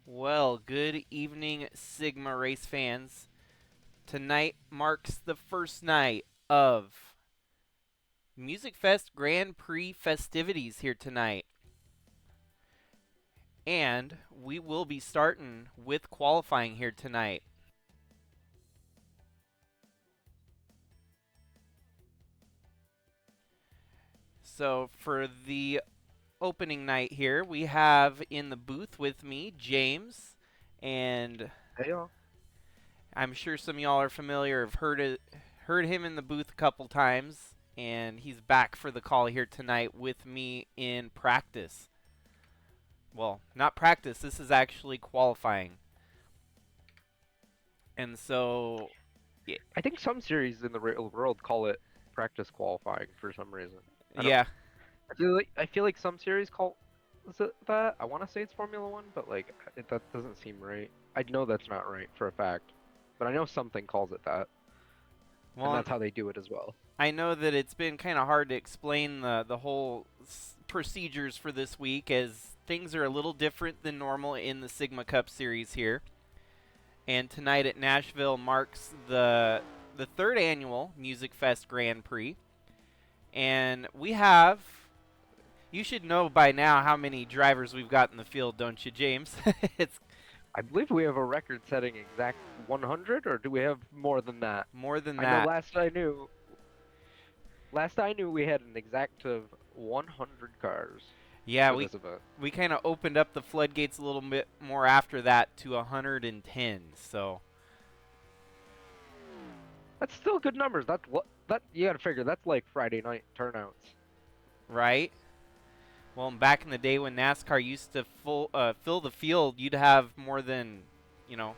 Well, good evening, Sigma race fans. Tonight marks the first night of MusicFest Grand Prix festivities here tonight. And we will be starting with qualifying here tonight. So, for the opening night here, we have in the booth with me James, and Hey y'all. I'm sure some of y'all are familiar, have heard him in the booth a couple times, and he's back for the call here tonight with me in practice. Well, not practice. This is actually qualifying, and so I think some series in the real world call it practice qualifying for some reason. I don't. yeah, I feel like some series call is it that. I want to say it's Formula One, but that doesn't seem right. I know that's not right for a fact, but I know something calls it that, and well, that's how they do it as well. I know that it's been kind of hard to explain the whole procedures for this week, as things are a little different than normal in the Sigma Cup series here. And tonight at Nashville marks the third annual Music Fest Grand Prix. And we have, you should know by now how many drivers we've got in the field, don't you, James? It's I believe we have a record-setting exact 100, or do we have more than that? more than I know that. last I knew we had an exact of 100 cars Yeah, for we this event. we kind of opened up the floodgates a little bit more after that to 110. So, That's still good numbers. That you gotta figure that's like Friday night turnouts. right? Well, back in the day when NASCAR used to fill the field, you'd have you know,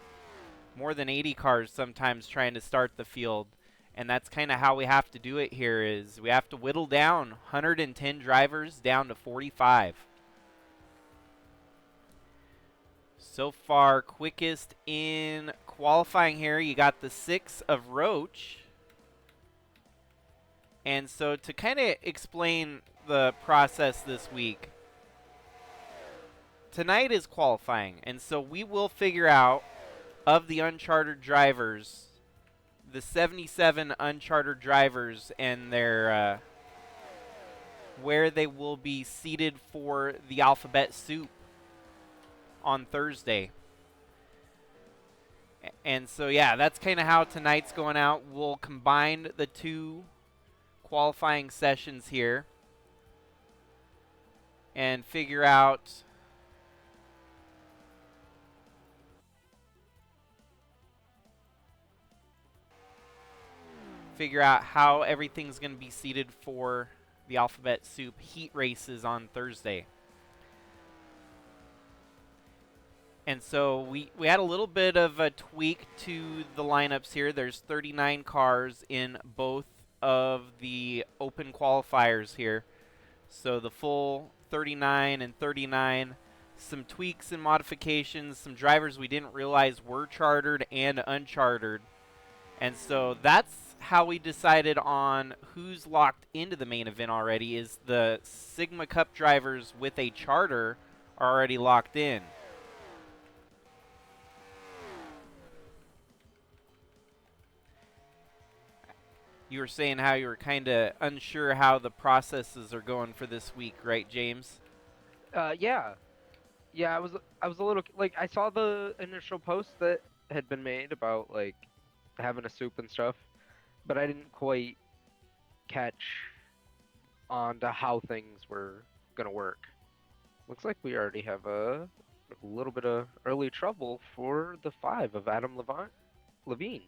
more than 80 cars sometimes trying to start the field. And that's kind of how we have to do it here is we have to whittle down 110 drivers down to 45. So far, quickest in qualifying here, you got the 6 of Roach. And so to kind of explain the process this week, tonight is qualifying. And so we will figure out of the unchartered drivers, the 77 unchartered drivers and their where they will be seated for the alphabet soup on Thursday. And so yeah, that's kind of how tonight's going out. We'll combine the two qualifying sessions here and figure out how everything's going to be seated for the alphabet soup heat races on Thursday. And so we had a little bit of a tweak to the lineups here. There's 39 cars in both of the open qualifiers here. So the full 39 and 39, some tweaks and modifications, some drivers we didn't realize were chartered and unchartered. And so that's how we decided on who's locked into the main event already is the Sigma Cup drivers with a charter are already locked in. You were saying how you were kind of unsure how the processes are going for this week, right, James? Yeah, yeah. I was a little like I saw the initial post that had been made about like having a soup and stuff, but I didn't quite catch on to how things were gonna work. Looks like we already have a little bit of early trouble for the 5 of Levine.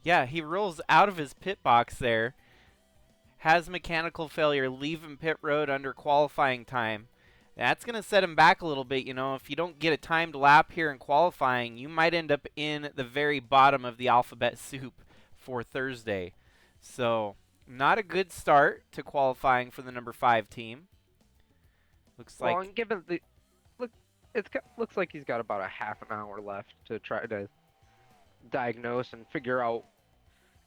Yeah, he rolls out of his pit box there, has mechanical failure, leaving pit road under qualifying time. That's going to set him back a little bit. You know, if you don't get a timed lap here in qualifying, you might end up in the very bottom of the alphabet soup for Thursday. So, not a good start to qualifying for the number 5 team. Looks Well, like, and given the look, looks like he's got about a half an hour left to try to diagnose and figure out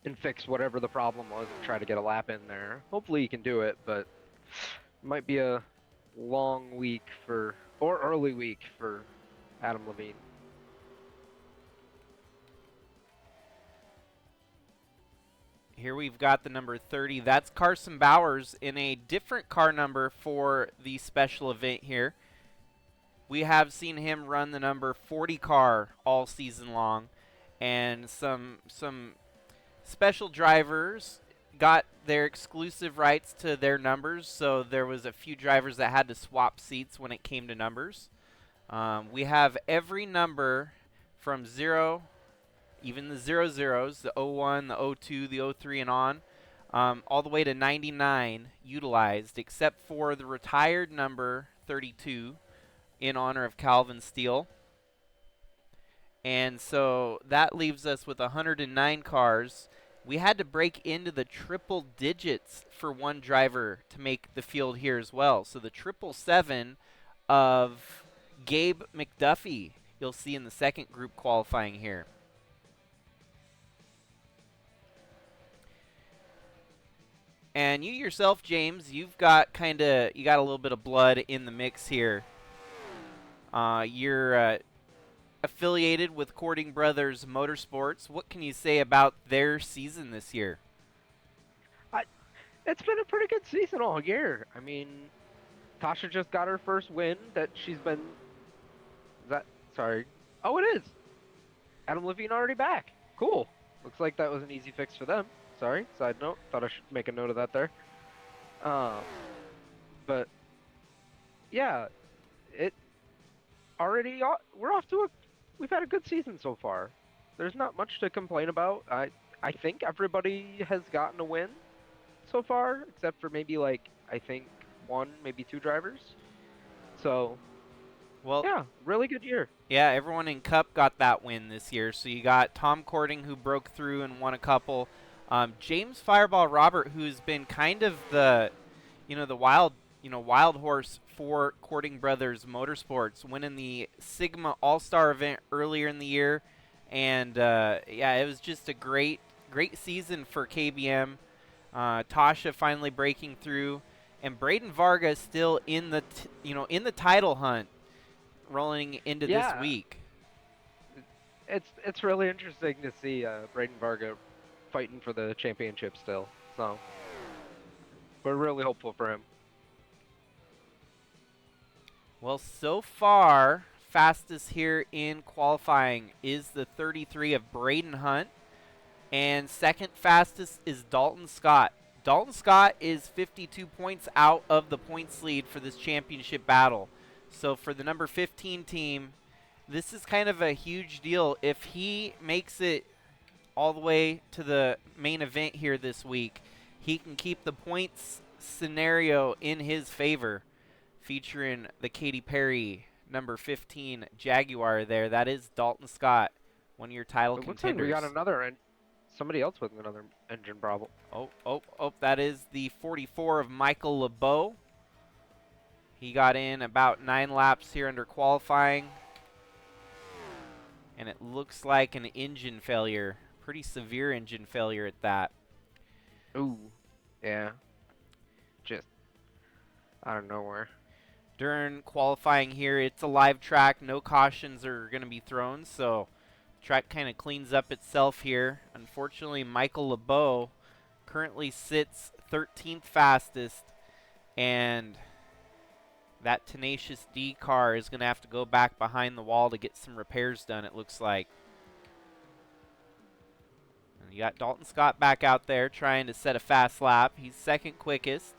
and fix whatever the problem was and try to get a lap in there. Hopefully he can do it, but it might be a long week for or early week for Adam Levine. Here we've got the number 30. That's Carson Bowers in a different car number for the special event here. We have seen him run the number 40 car all season long, and some special drivers got their exclusive rights to their numbers, so there was a few drivers that had to swap seats when it came to numbers. We have every number from 0, even the 00s, the 01, the 02, the 03, and on, all the way to 99 utilized, except for the retired number 32 in honor of Calvin Steele. And so that leaves us with 109 cars. We had to break into the triple digits for one driver to make the field here as well. So the 777 of Gabe McDuffie, you'll see in the second group qualifying here. And you yourself, James, you got a little bit of blood in the mix here. You're affiliated with Cording Brothers Motorsports. What can you say about their season this year? It's been a pretty good season all year. I mean, Tasha just got her first win that she's been. Sorry. Oh, it is. Adam Levine already back. Cool. Looks like that was an easy fix for them. Sorry. Side note. Thought I should make a note of that there. But yeah, it already. We're off to a. We've had a good season so far. There's not much to complain about. I think everybody has gotten a win so far, except for maybe I think one, maybe two drivers. So, well, yeah, really good year. Yeah, everyone in Cup got that win this year. So you got Tom Cording, who broke through and won a couple. James Fireball Robert, who's been kind of the wild horse for Cording Brothers Motorsports, winning the Sigma All-Star event earlier in the year. And it was just a great season for KBM. Tasha finally breaking through, and Braden Varga still in the in the title hunt, rolling into this week. It's really interesting to see Braden Varga fighting for the championship still. So we're really hopeful for him. Well, so far, fastest here in qualifying is the 33 of Braden Hunt. And second fastest is Dalton Scott. Dalton Scott is 52 points out of the points lead for this championship battle. So for the number 15 team, this is kind of a huge deal. If he makes it all the way to the main event here this week, he can keep the points scenario in his favor, featuring the Katy Perry number 15 Jaguar there. That is Dalton Scott, one of your title contenders. Looks like we got another somebody else with another engine problem. Oh, that is the 44 of Michael LeBeau. He got in about 9 laps here under qualifying. And it looks like an engine failure. Pretty severe engine failure at that. Ooh, yeah. Just out of nowhere. During qualifying here, it's a live track. No cautions are going to be thrown, so track kind of cleans up itself here. Unfortunately, Michael LeBeau currently sits 13th fastest, and that Tenacious D car is going to have to go back behind the wall to get some repairs done, it looks like. And you got Dalton Scott back out there trying to set a fast lap. He's second quickest.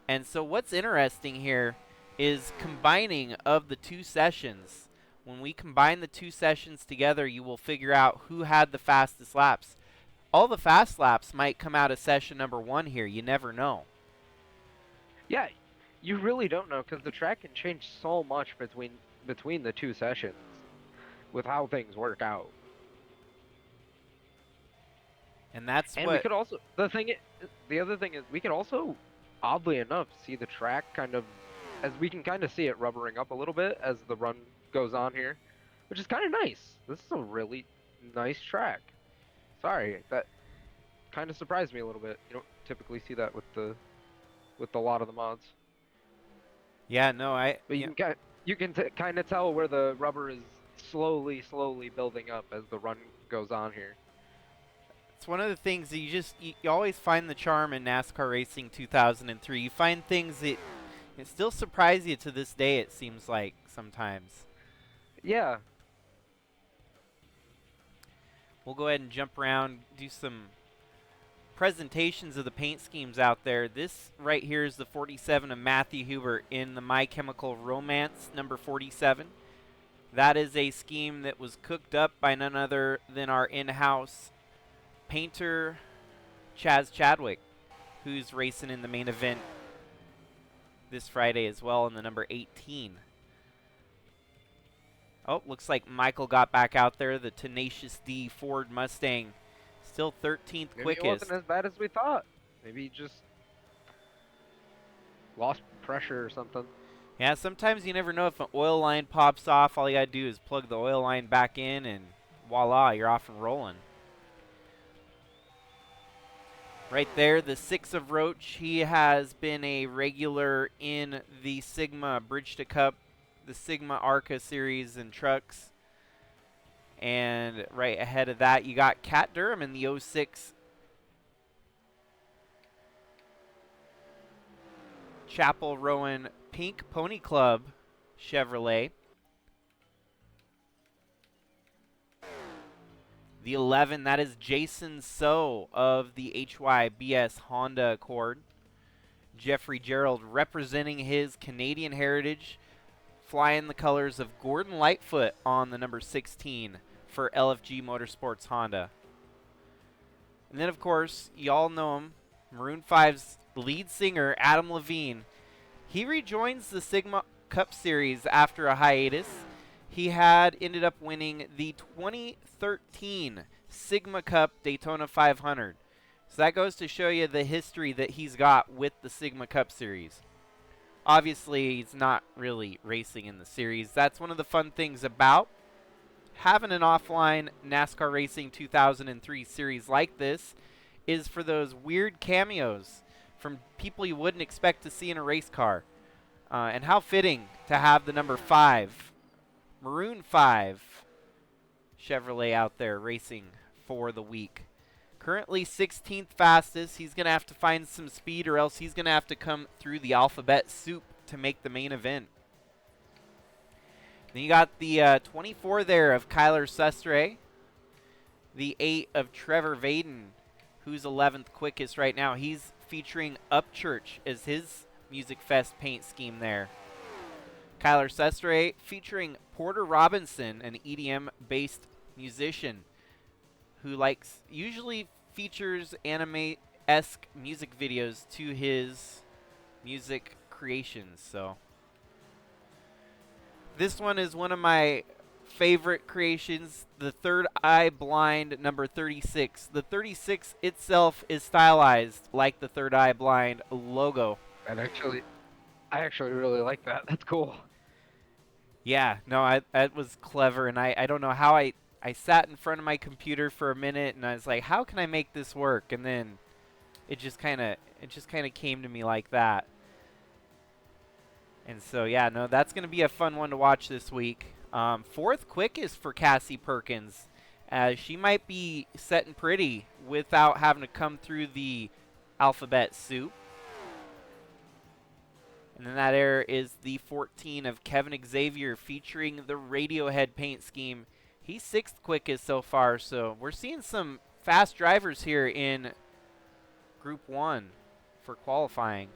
And so what's interesting here is combining of the two sessions. When we combine the two sessions together, you will figure out who had the fastest laps. All the fast laps might come out of session number 1 here. You never know. Yeah, you really don't know because the track can change so much between the two sessions with how things work out. And that's we could also the other thing is we could also, oddly enough, see the track kind of, as we can kind of see it rubbering up a little bit as the run goes on here, which is kind of nice. This is a really nice track. Sorry, that kind of surprised me a little bit. You don't typically see that with a lot of the mods. Yeah, no, But you you can kind of tell where the rubber is slowly building up as the run goes on here. It's one of the things that you always find the charm in NASCAR Racing 2003. You find things that it still surprise you to this day, it seems like sometimes. Yeah. We'll go ahead and jump around, do some presentations of the paint schemes out there. This right here is the 47 of Matthew Hubert in the My Chemical Romance number 47. That is a scheme that was cooked up by none other than our in-house painter, Chaz Chadwick, who's racing in the main event this Friday as well in the number 18. Oh, looks like Michael got back out there. The Tenacious D Ford Mustang, still 13th Maybe quickest. it wasn't as bad as we thought. Maybe he just lost pressure or something. Yeah, sometimes you never know if an oil line pops off. All you gotta do is plug the oil line back in and voila, you're off and rolling. Right there, the 6 of Roach. He has been a regular in the Sigma Bridge to Cup, the Sigma Arca series and trucks. And right ahead of that, you got Cat Durham in the 06 Chapel Rowan Pink Pony Club Chevrolet. The 11, that is Jason So of the HYBS Honda Accord. Jeffrey Gerald representing his Canadian heritage, flying the colors of Gordon Lightfoot on the number 16 for LFG Motorsports Honda. And then, of course, y'all know him, Maroon 5's lead singer, Adam Levine. He rejoins the Sigma Cup Series after a hiatus. He had ended up winning the 2013 Sigma Cup Daytona 500. So that goes to show you the history that he's got with the Sigma Cup Series. Obviously, he's not really racing in the series. That's one of the fun things about having an offline NASCAR Racing 2003 series like this, is for those weird cameos from people you wouldn't expect to see in a race car. And how fitting to have the number 5, Maroon 5 Chevrolet out there racing for the week. Currently 16th fastest. He's going to have to find some speed, or else he's going to have to come through the alphabet soup to make the main event. Then you got the 24 there of Kyler Sustre. The 8 of Trevor Vaden, who's 11th quickest right now. He's featuring Upchurch as his MusicFest paint scheme there. Kyler Sustre featuring Porter Robinson, an EDM-based musician who usually features anime-esque music videos to his music creations. So this one is one of my favorite creations, the Third Eye Blind number 36. The 36 itself is stylized like the Third Eye Blind logo. And I actually really like that. That's cool. Yeah, no, that was clever, and I don't know how I sat in front of my computer for a minute, and I was like, how can I make this work? And then it just kind of came to me like that. And so, yeah, no, that's going to be a fun one to watch this week. 4th quickest for Cassie Perkins, as she might be setting pretty without having to come through the alphabet soup. And then that error is the 14 of Kevin Xavier featuring the Radiohead paint scheme. He's 6th quickest so far, so we're seeing some fast drivers here in Group 1 for qualifying.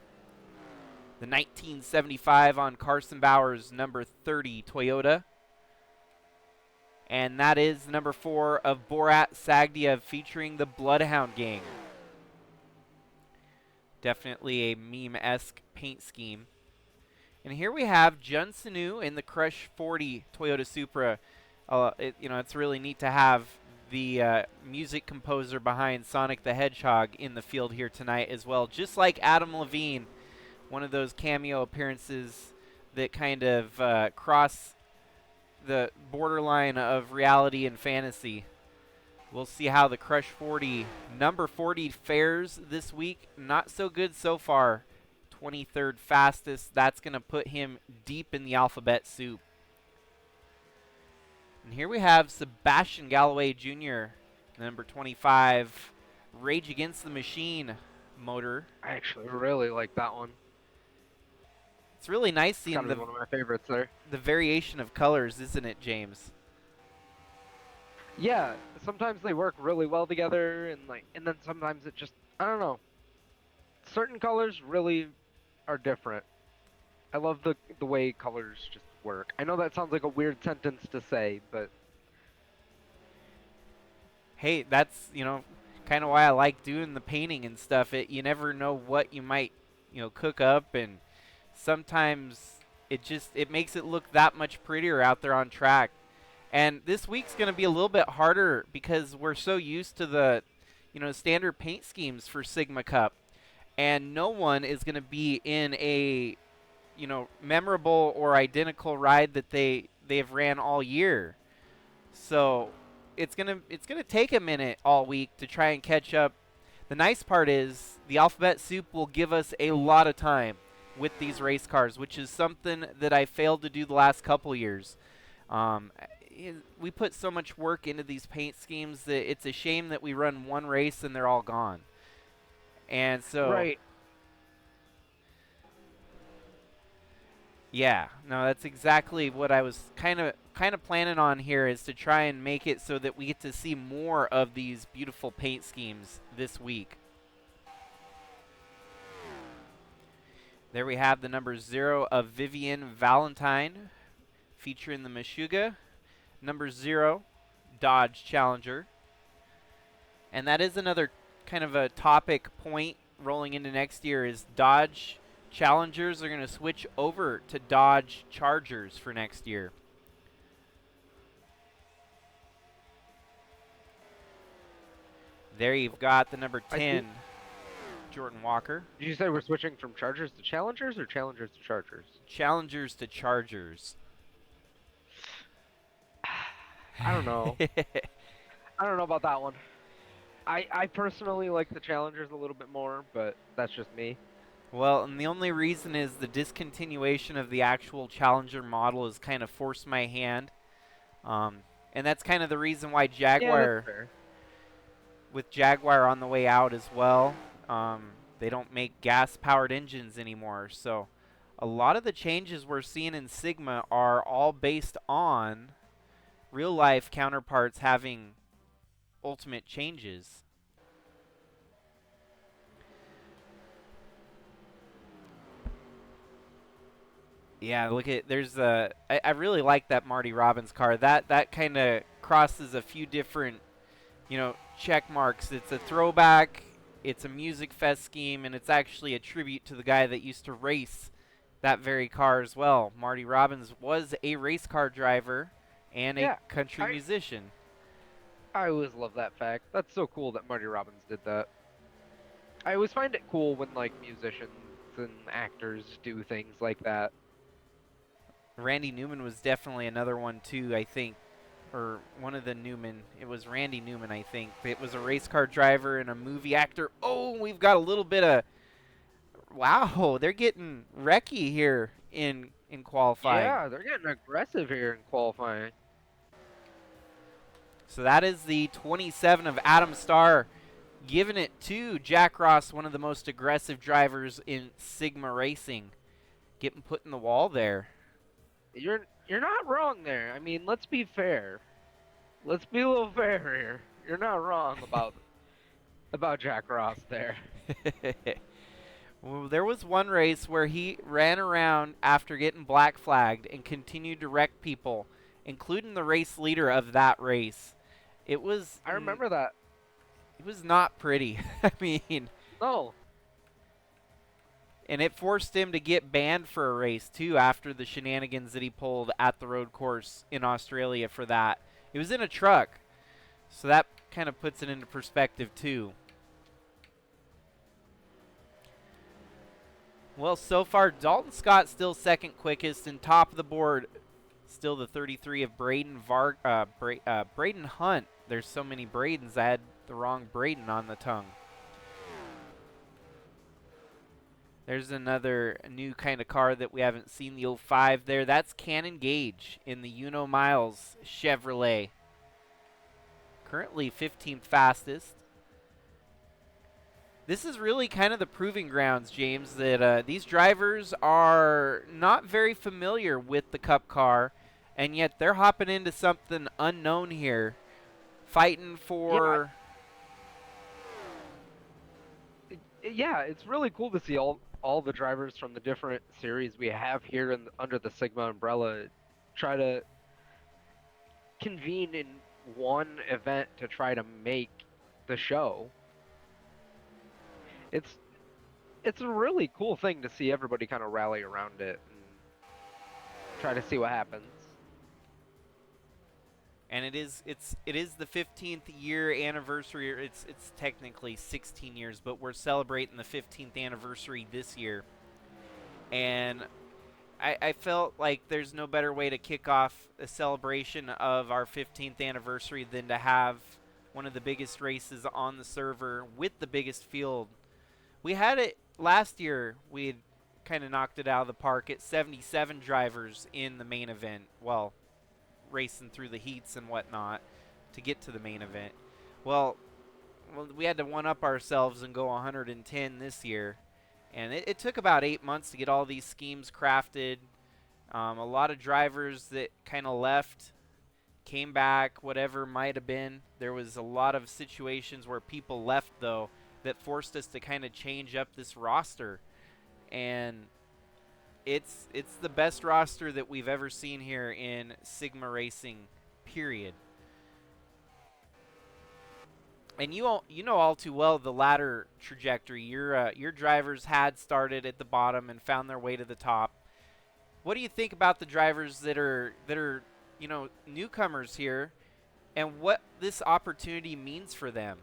The 1975 on Carson Bauer's number 30 Toyota. And that is number 4 of Borat Sagdiev featuring the Bloodhound Gang. Definitely a meme-esque paint scheme. And here we have Jun Sanu in the Crush 40 Toyota Supra. It's really neat to have the music composer behind Sonic the Hedgehog in the field here tonight as well. Just like Adam Levine, one of those cameo appearances that kind of cross the borderline of reality and fantasy. We'll see how the Crush 40 number 40 fares this week. Not so good so far. 23rd fastest. That's going to put him deep in the alphabet soup. And here we have Sebastian Galloway Jr., number 25, Rage Against the Machine motor. I actually really like that one. It's really nice It's gotta seeing be one of my favorites there. the variation of colors, isn't it, James? Yeah, sometimes they work really well together, and then sometimes it just, I don't know. Certain colors really are different. I love the way colors just work. I know that sounds like a weird sentence to say, but Hey, that's, kind of why I like doing the painting and stuff. You never know what you might, cook up, and sometimes it makes it look that much prettier out there on track. And this week's going to be a little bit harder because we're so used to the, standard paint schemes for Sigma Cup. And no one is going to be in a, memorable or identical ride that they've ran all year. So it's gonna take a minute all week to try and catch up. The nice part is the alphabet soup will give us a lot of time with these race cars, which is something that I failed to do the last couple years. We put so much work into these paint schemes that it's a shame that we run one race and they're all gone. And so, right. yeah, no, that's exactly what I was kind of planning on here, is to try and make it so that we get to see more of these beautiful paint schemes this week. There we have the number 0 of Vivian Valentine featuring the Meshuggah. Number 0, Dodge Challenger. And that is another kind of a topic point rolling into next year, is Dodge Challengers are going to switch over to Dodge Chargers for next year. There you've got the number 10, Jordan Walker. Did you say we're switching from Chargers to Challengers or Challengers to Chargers? Challengers to Chargers. I don't know. I don't know about that one. I personally like the Challengers a little bit more, but that's just me. Well, and the only reason is the discontinuation of the actual Challenger model has kind of forced my hand. And that's kind of the reason why Jaguar, with Jaguar on the way out as well, they don't make gas-powered engines anymore. So a lot of the changes we're seeing in Sigma are all based on real-life counterparts having ultimate changes. Yeah, look at, I really like that Marty Robbins car. That kind of crosses a few different, check marks. It's a throwback, it's a MusicFest scheme, and it's actually a tribute to the guy that used to race that very car as well. Marty Robbins was a race car driver and a country musician. I always love that fact. That's so cool that Marty Robbins did that. I always find it cool when, like, musicians and actors do things like that. Randy Newman was definitely another one too, I think, or one of the Newman. It was Randy Newman, I think. It was a race car driver and a movie actor. Oh, we've got a little bit of, wow, they're getting wrecky here in qualifying. Yeah, they're getting aggressive here in qualifying. So that is the 27 of Adam Starr, giving it to Jack Ross, one of the most aggressive drivers in Sigma racing. Getting put in the wall there. You're not wrong there. I mean, let's be fair. Let's be a little fair here. You're not wrong about Jack Ross there. Well, there was one race where he ran around after getting black flagged and continued to wreck people, including the race leader of that race. It was... I remember that. It was not pretty. I mean... No. And it forced him to get banned for a race, too, after the shenanigans that he pulled at the road course in Australia for that. It was in a truck, so that kind of puts it into perspective, too. Well, so far, Dalton Scott still second quickest, and top of the board, still the 33 of Braden Hunt. There's so many Bradens, I had the wrong Braden on the tongue. There's another new kind of car that we haven't seen, the '05 there. That's Cannon Gage in the Uno Miles Chevrolet. Currently 15th fastest. This is really kind of the proving grounds, James, that these drivers are not very familiar with the Cup car, and yet they're hopping into something unknown here, fighting Yeah, for. yeah, it's really cool to see all the drivers from the different series we have here under the Sigma umbrella try to convene in one event to try to make the show. It's it's a really cool thing to see everybody kind of rally around it and try to see what happens. And it is the 15th year anniversary. It's technically 16 years, but we're celebrating the 15th anniversary this year. And I felt like there's no better way to kick off a celebration of our 15th anniversary than to have one of the biggest races on the server with the biggest field. We had it last year. We had kind of knocked it out of the park at 77 drivers in the main event. Well, racing through the heats and whatnot to get to the main event. Well, we had to one up ourselves and go 110 this year. And it took about 8 months to get all these schemes crafted. A lot of drivers that kind of left, came back, whatever might have been. There was a lot of situations where people left, though, that forced us to kind of change up this roster. And it's the best roster that we've ever seen here in Sigma Racing, period. And you know all too well the ladder trajectory. Your drivers had started at the bottom and found their way to the top. What do you think about the drivers that are newcomers here, and what this opportunity means for them?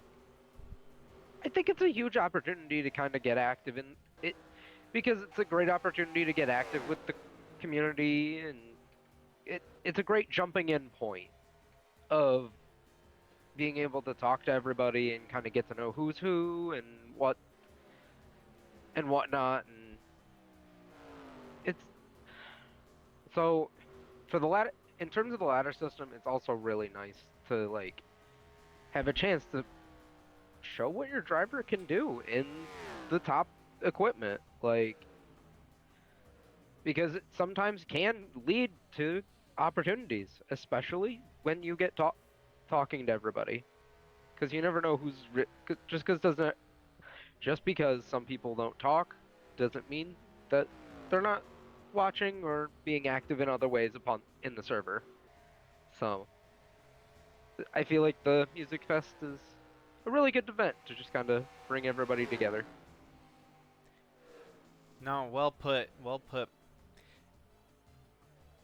I think it's a huge opportunity to kind of get active in it because it's a great opportunity to get active with the community and it's a great jumping in point of being able to talk to everybody and kind of get to know who's who and what and whatnot and it's so for the ladder in terms of the ladder system it's also really nice to like have a chance to show what your driver can do in the top equipment like because it sometimes can lead to opportunities especially when you get talking to everybody because you never know just because doesn't just because some people don't talk doesn't mean that they're not watching or being active in other ways upon in the server. So I feel like the Music Fest is a really good event to just kind of bring everybody together. No, well put. Well put.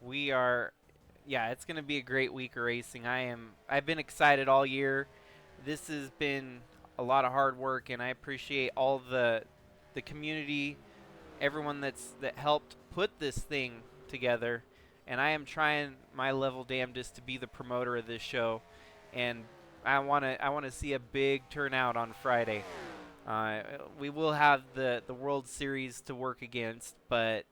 We are, yeah, it's going to be a great week of racing. I've been excited all year. This has been a lot of hard work, and I appreciate all the community, everyone that helped put this thing together. And I am trying my level damnedest to be the promoter of this show, and I want to see a big turnout on Friday. We will have the World Series to work against, but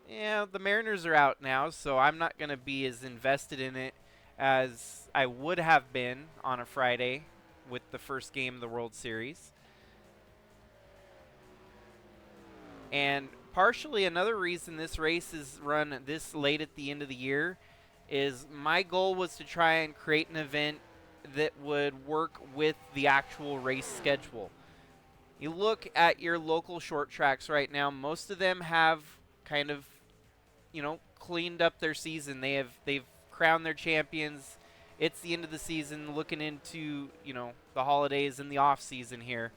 yeah, the Mariners are out now, so I'm not going to be as invested in it as I would have been on a Friday with the first game of the World Series. And partially another reason this race is run this late at the end of the year is my goal was to try and create an event that would work with the actual race schedule. You look at your local short tracks right now, most of them have kind of cleaned up their season. They've crowned their champions. It's the end of the season, looking into the holidays and the off season here,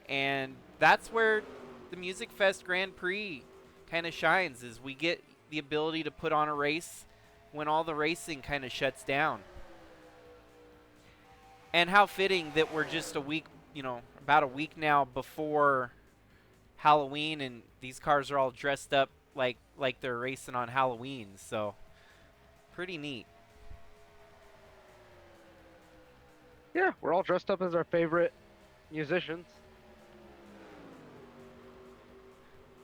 and that's where the Music Fest Grand Prix kind of shines. Is we get the ability to put on a race when all the racing kind of shuts down. And how fitting that we're just a week, about a week now before Halloween, and these cars are all dressed up like they're racing on Halloween. So pretty neat. Yeah, we're all dressed up as our favorite musicians.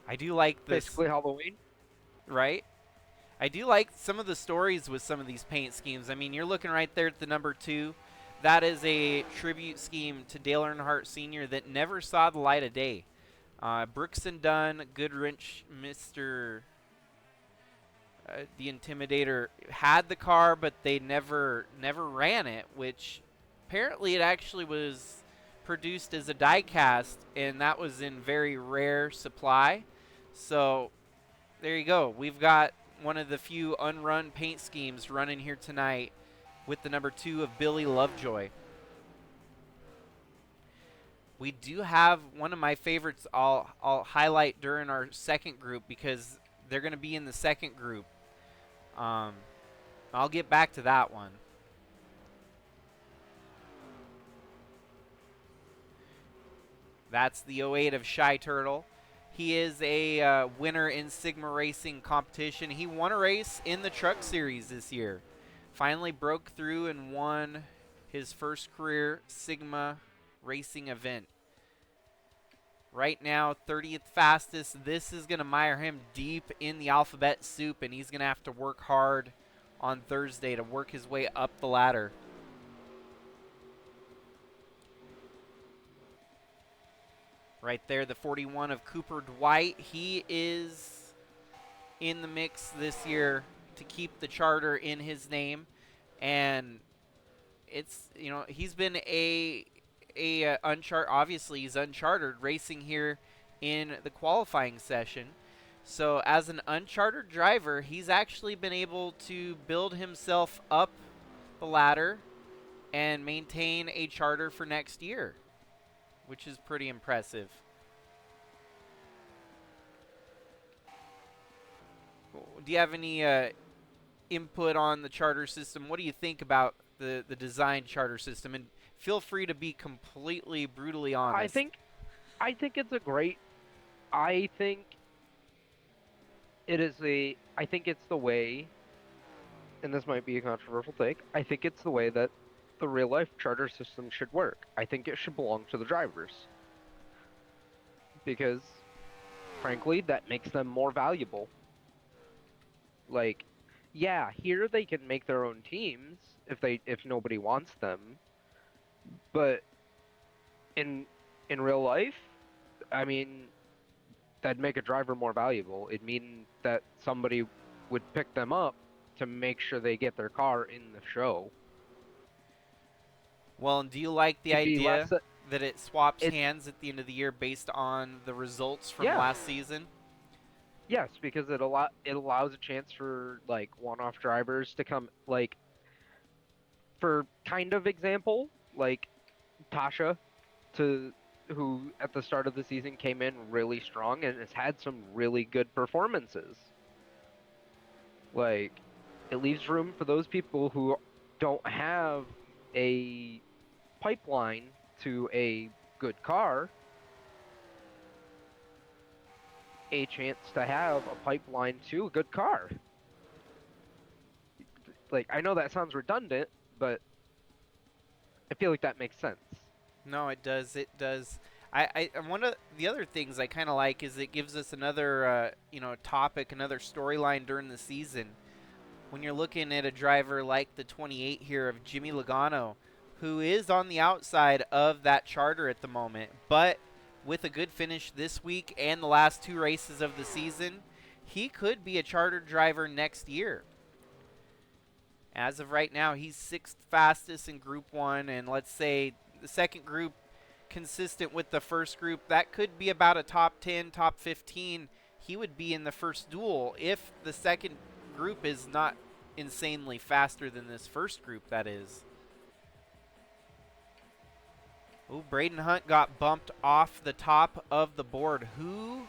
I do like this, Basically Halloween. right? I do like some of the stories with some of these paint schemes. I mean, you're looking right there at the number 2. That is a tribute scheme to Dale Earnhardt Sr. that never saw the light of day. Brooks and Dunn, Goodrich, Mr. The Intimidator had the car, but they never ran it, which apparently it actually was produced as a die cast, and that was in very rare supply. So there you go. We've got one of the few unrun paint schemes running here tonight with the number 2 of Billy Lovejoy. We do have one of my favorites I'll highlight during our second group because they're going to be in the second group. I'll get back to that one. That's the 08 of Shy Turtle. He is a winner in Sigma Racing competition. He won a race in the Truck Series this year. Finally broke through and won his first career Sigma Racing event. Right now, 30th fastest. This is going to mire him deep in the alphabet soup, and he's going to have to work hard on Thursday to work his way up the ladder. Right there, the 41 of Cooper Dwight. He is in the mix this year to keep the charter in his name, and it's, you know, he's been a uncharted. Obviously, he's unchartered racing here in the qualifying session. So as an unchartered driver, he's actually been able to build himself up the ladder and maintain a charter for next year, which is pretty impressive. Do you have any input on the charter system? What do you think about the design charter system? And feel free to be completely brutally honest. I think it's a great. I think it is a. I think it's the way, and this might be a controversial take. I think it's the way that the real life charter system should work. I think it should belong to the drivers because, frankly, that makes them more valuable. Like, yeah, here they can make their own teams if nobody wants them, but in real life, I mean, that'd make a driver more valuable. It'd mean that somebody would pick them up to make sure they get their car in the show. Well, and do you like the idea that it swaps hands at the end of the year based on the results from last season? Yes, because it allows a chance for like one-off drivers to come, like, for kind of example, like Tasha, who at the start of the season came in really strong and has had some really good performances. Like, it leaves room for those people who don't have a pipeline to a good car, a chance to have a pipeline to a good car. Like, I know that sounds redundant, but I feel like that makes sense. No, it does. It does. And one of the other things I kind of like is it gives us another, topic, another storyline during the season. When you're looking at a driver like the 28 here of Jimmy Logano, who is on the outside of that charter at the moment, but with a good finish this week and the last 2 races of the season, he could be a charter driver next year. As of right now, he's 6th fastest in Group 1, and let's say the second group consistent with the first group, that could be about a top 10, top 15. He would be in the first duel if the second group is not insanely faster than this first group, that is. Oh, Braden Hunt got bumped off the top of the board. Who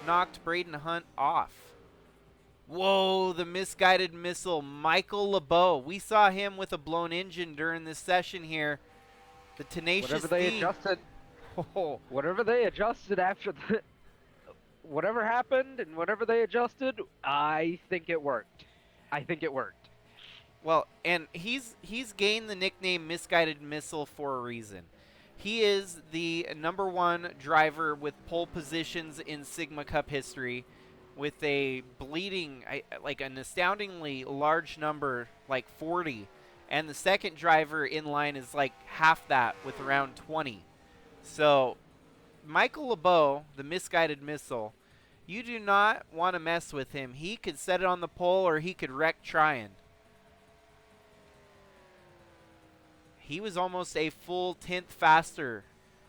knocked Braden Hunt off? Whoa, the misguided missile, Michael LeBeau. We saw him with a blown engine during this session here. The tenacious Whatever they adjusted. Oh, whatever they adjusted after the, whatever happened and whatever they adjusted, I think it worked. I think it worked. Well, and he's gained the nickname Misguided Missile for a reason. He is the #1 driver with pole positions in Sigma Cup history, with a like an astoundingly large number, like 40. And the second driver in line is like half that, with around 20. So, Michael LeBeau, the misguided missile, you do not want to mess with him. He could set it on the pole, or he could wreck trying. He was almost a full 10th faster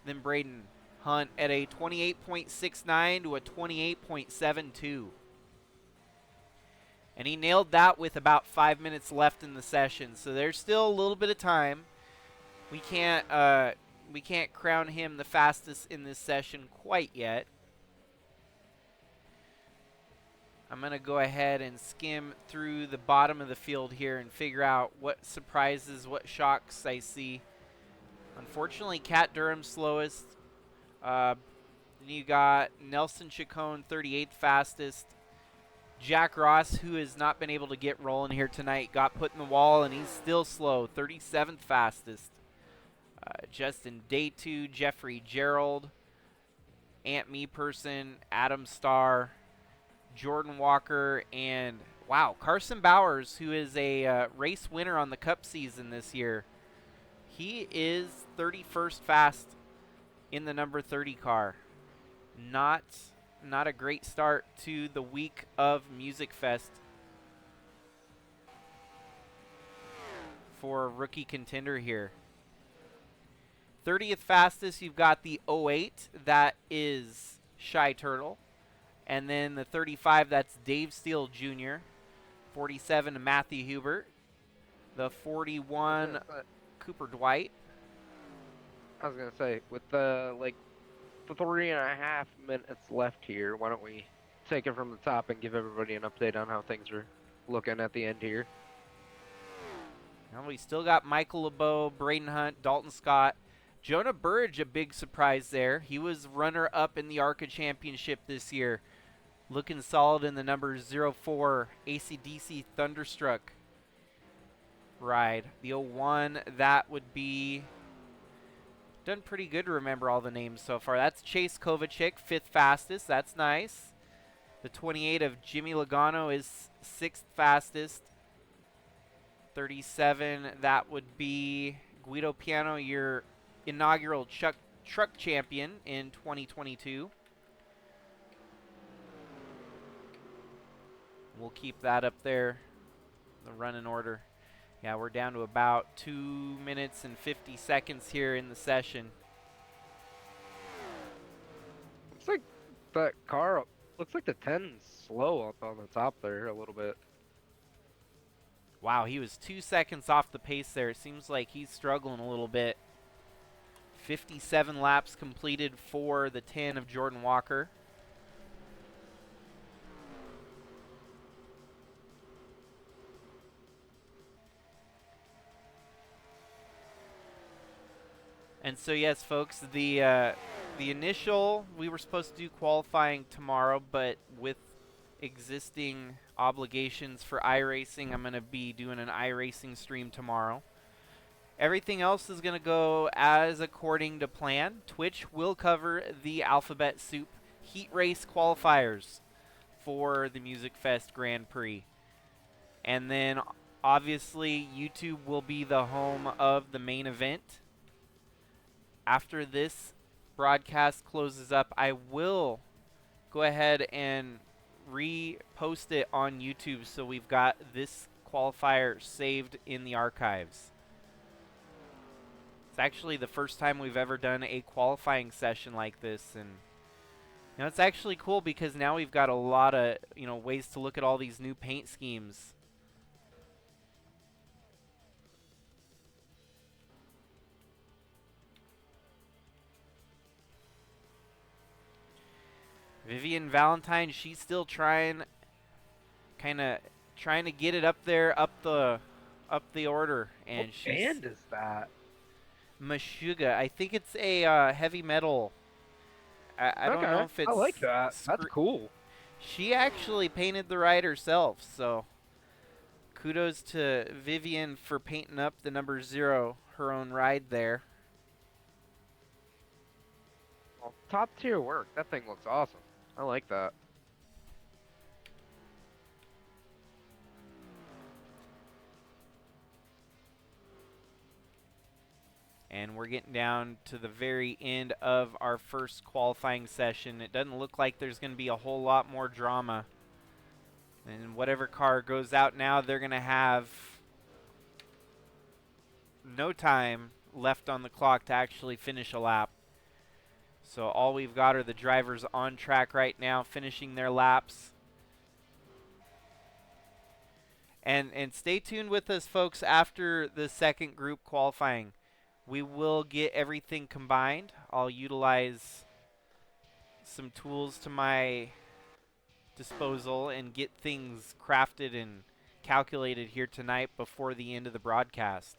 than Braden Hunt at a 28.69 to a 28.72. And he nailed that with about 5 minutes left in the session. So there's still a little bit of time. We can't crown him the fastest in this session quite yet. I'm going to go ahead and skim through the bottom of the field here and figure out what surprises, what shocks I see. Unfortunately, Cat Durham slowest. Then you got Nelson Chacon, 38th fastest. Jack Ross, who has not been able to get rolling here tonight, got put in the wall, and he's still slow, 37th fastest. Justin Day2, Jeffrey Gerald, Ant Meeperson, Adam Starr, Jordan Walker, and, wow, Carson Bowers, who is a race winner on the Cup season this year. He is 31st fast in the number 30 car. Not a great start to the week of MusicFest for a rookie contender here. 30th fastest, you've got the 08, that is Shy Turtle. And then the 35, that's Dave Steele Jr. 47, Matthew Hubert. The 41, Cooper Dwight. I was gonna say, with the 3.5 minutes left here, why don't we take it from the top and give everybody an update on how things are looking at the end here? Well, we still got Michael LeBeau, Braden Hunt, Dalton Scott. Jonah Burridge, a big surprise there. He was runner-up in the ARCA Championship this year. Looking solid in the number 04 AC/DC Thunderstruck ride. The 01, that would be... Done pretty good to remember all the names so far. That's Chase Kovacic, 5th fastest. That's nice. The 28 of Jimmy Logano is 6th fastest. 37, that would be Guido Piano, your inaugural truck champion in 2022. We'll keep that up there, the running order. Yeah, we're down to about 2 minutes and 50 seconds here in the session. Looks like that car, looks like the 10's slow up on the top there a little bit. Wow, he was 2 seconds off the pace there. It seems like he's struggling a little bit. 57 laps completed for the 10 of Jordan Walker. And so, yes, folks, the initial, we were supposed to do qualifying tomorrow, but with existing obligations for iRacing, I'm going to be doing an iRacing stream tomorrow. Everything else is going to go as according to plan. Twitch will cover the Alphabet Soup Heat Race qualifiers for the MusicFest Grand Prix. And then, obviously, YouTube will be the home of the main event. After this broadcast closes up, I will go ahead and repost it on YouTube, so we've got this qualifier saved in the archives. It's actually the first time we've ever done a qualifying session like this, and it's actually cool because now we've got a lot of ways to look at all these new paint schemes. Vivian Valentine, she's still trying to get it up there, up the order, and what band is that? Meshuggah. I think it's a heavy metal. I don't know if it's. I like that. That's cool. She actually painted the ride herself, so kudos to Vivian for painting up the number 0, her own ride there. top tier work. That thing looks awesome. I like that. And we're getting down to the very end of our first qualifying session. It doesn't look like there's going to be a whole lot more drama. And whatever car goes out now, they're going to have no time left on the clock to actually finish a lap. So all we've got are the drivers on track right now, finishing their laps. And stay tuned with us, folks, after the second group qualifying. We will get everything combined. I'll utilize some tools to my disposal and get things crafted and calculated here tonight before the end of the broadcast.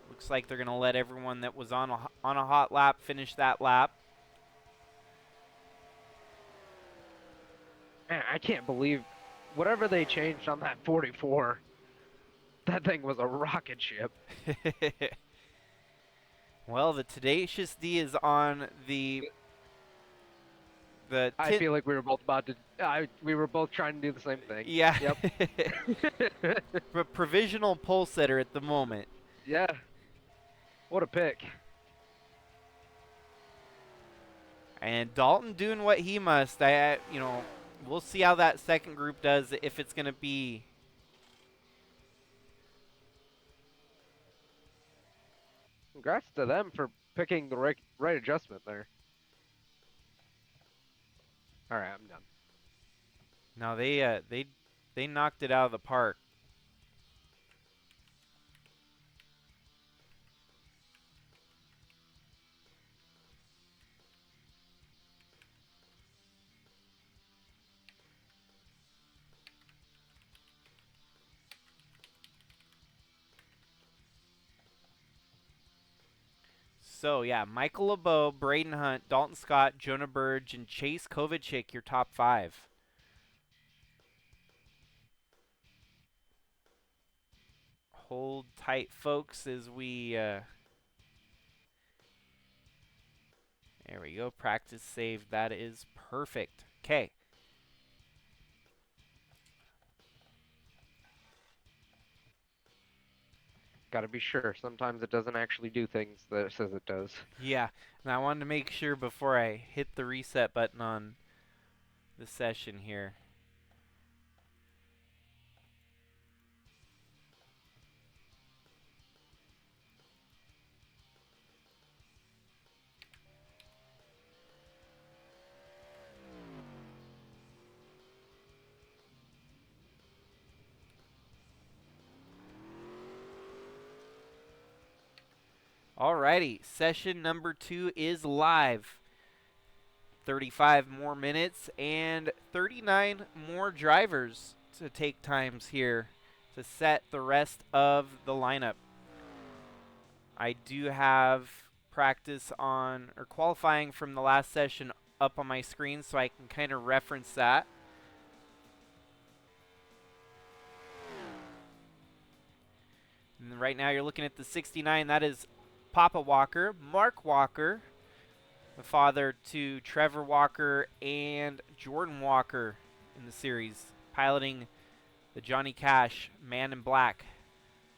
Looks like they're going to let everyone that was on a hot lap finish that lap. Man, I can't believe whatever they changed on that 44. That thing was a rocket ship. Well, the Tenacious D is on the I feel like we were both about to. We were both trying to do the same thing. Yeah. Yep. Provisional pole setter at the moment. Yeah. What a pick. And Dalton doing what he must. We'll see how that second group does, if it's going to be. Congrats to them for picking the right adjustment there. All right, I'm done. No, they knocked it out of the park. So, yeah, Michael LeBeau, Braden Hunt, Dalton Scott, Jonah Burge, and Chase Kovacic, your top 5. Hold tight, folks, as we... there we go. Practice save. That is perfect. Okay. Gotta be sure. Sometimes it doesn't actually do things that it says it does. Yeah, and I wanted to make sure before I hit the reset button on the session here. Alrighty, session number 2 is live. 35 more minutes and 39 more drivers to take times here to set the rest of the lineup. I do have practice on, or qualifying from the last session up on my screen so I can kind of reference that. And right now you're looking at the 69. That is Papa Walker, Mark Walker, the father to Trevor Walker and Jordan Walker in the series, piloting the Johnny Cash Man in Black,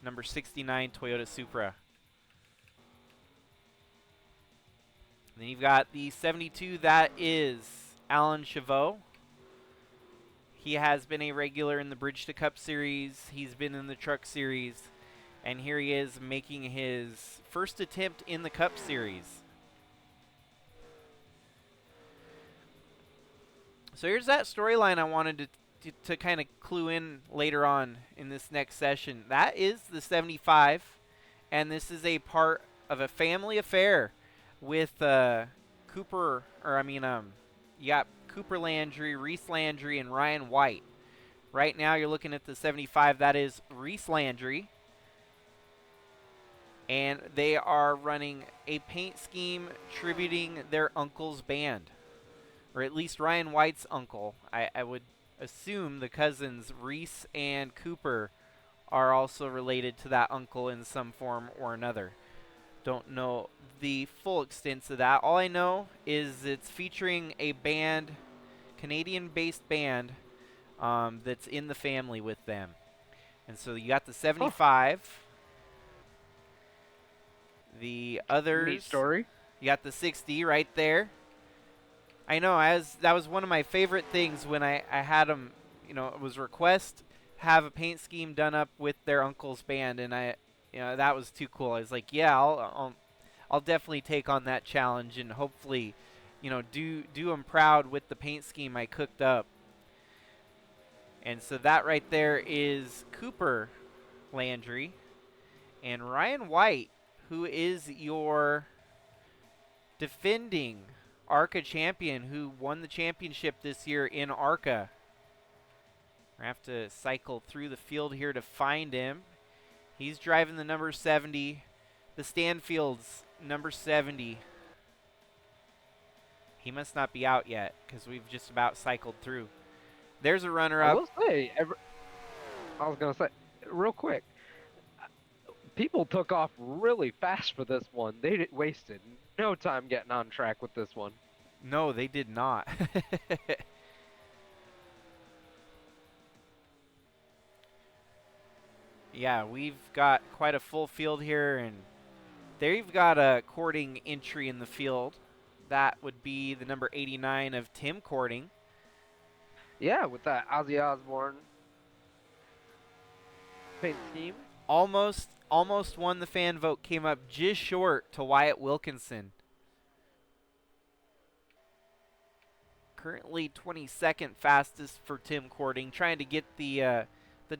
number 69 Toyota Supra. And then you've got the 72, that is Alan Chavot. He has been a regular in the Bridge to Cup series. He's been in the Truck series. And here he is making his first attempt in the Cup series. So here's that storyline I wanted to kind of clue in later on in this next session. That is the 75, and this is a part of a family affair with you got Cooper Landry, Reese Landry, and Ryan White. Right now you're looking at the 75. That is Reese Landry. And they are running a paint scheme tributing their uncle's band. Or at least Ryan White's uncle. I would assume the cousins Reese and Cooper are also related to that uncle in some form or another. Don't know the full extent of that. All I know is it's featuring a band, Canadian-based band, that's in the family with them. And so you got the Huh. 75, the Neat others, story. you got the 60 right there. I know, that was one of my favorite things when I had them, it was request have a paint scheme done up with their uncle's band, and that was too cool. I was like, yeah, I'll definitely take on that challenge and hopefully, do them proud with the paint scheme I cooked up. And so that right there is Cooper Landry and Ryan White, who is your defending ARCA champion, who won the championship this year in ARCA. I have to cycle through the field here to find him. He's driving the number 70, the Stanfield's number 70. He must not be out yet because we've just about cycled through. There's a I runner-up. will say, I was gonna say, real quick, people took off really fast for this one. They wasted no time getting on track with this one. No, they did not. Yeah, we've got quite a full field here, and there you've got a Courting entry in the field. That would be the number 89 of Tim Courting. Yeah, with that Ozzy Osbourne paint scheme. Almost won the fan vote, came up just short to Wyatt Wilkinson. Currently 22nd fastest for Tim Courting, trying to get the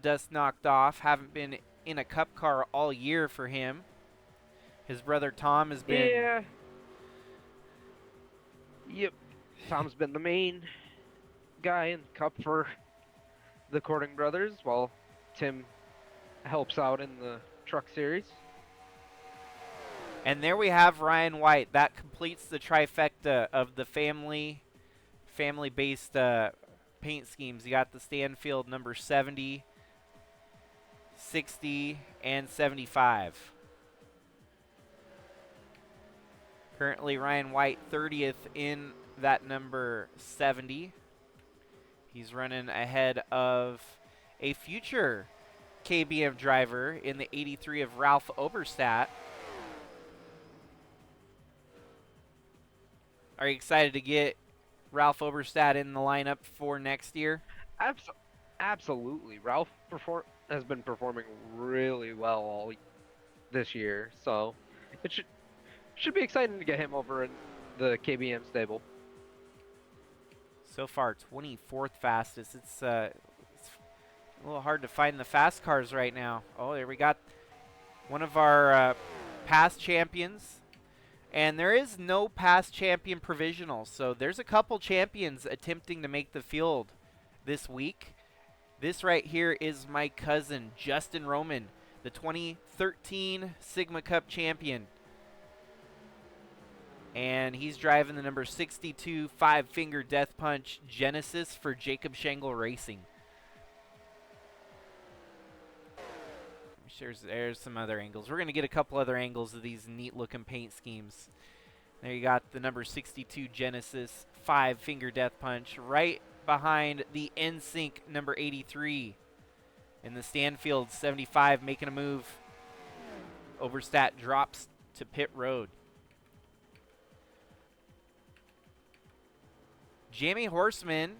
dust knocked off. Haven't been in a cup car all year for him. His brother Tom has been... Yeah. Yep. Tom's been the main guy in cup for the Courting brothers, while Tim helps out in the truck series. And there we have Ryan White. That completes the trifecta of the family-based paint schemes. You got the Stanfield number 70, 60, and 75. Currently Ryan White 30th in that number 70. He's running ahead of a future KBM driver in the 83 of Ralph Oberstadt. Are you excited to get Ralph Oberstadt in the lineup for next year? Absolutely. Ralph has been performing really well all this year, so it should be exciting to get him over in the KBM stable. So far, 24th fastest. It's a little hard to find the fast cars right now. Oh, there we got one of our past champions. And there is no past champion provisional, so there's a couple champions attempting to make the field this week. This right here is my cousin, Justin Roman, the 2013 Sigma Cup champion. And he's driving the number 62 five-finger Death Punch Genesis for Jacob Schengle Racing. There's some other angles. We're going to get a couple other angles of these neat-looking paint schemes. There you got the number 62 Genesis five-finger Death Punch right behind the NSYNC number 83. And the Stanfield 75 making a move. Oberstadt drops to pit road. Jamie Horseman,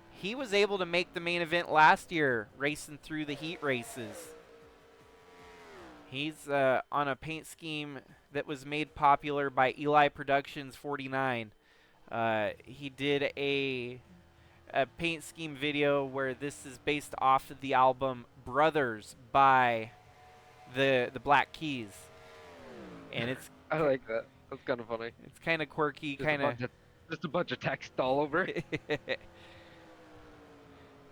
he was able to make the main event last year, racing through the heat races. He's on a paint scheme that was made popular by Eli Productions 49. He did a paint scheme video where this is based off of the album Brothers by the Black Keys. And it's I like that. That's kind of funny. It's kind of quirky, Just a bunch of text all over.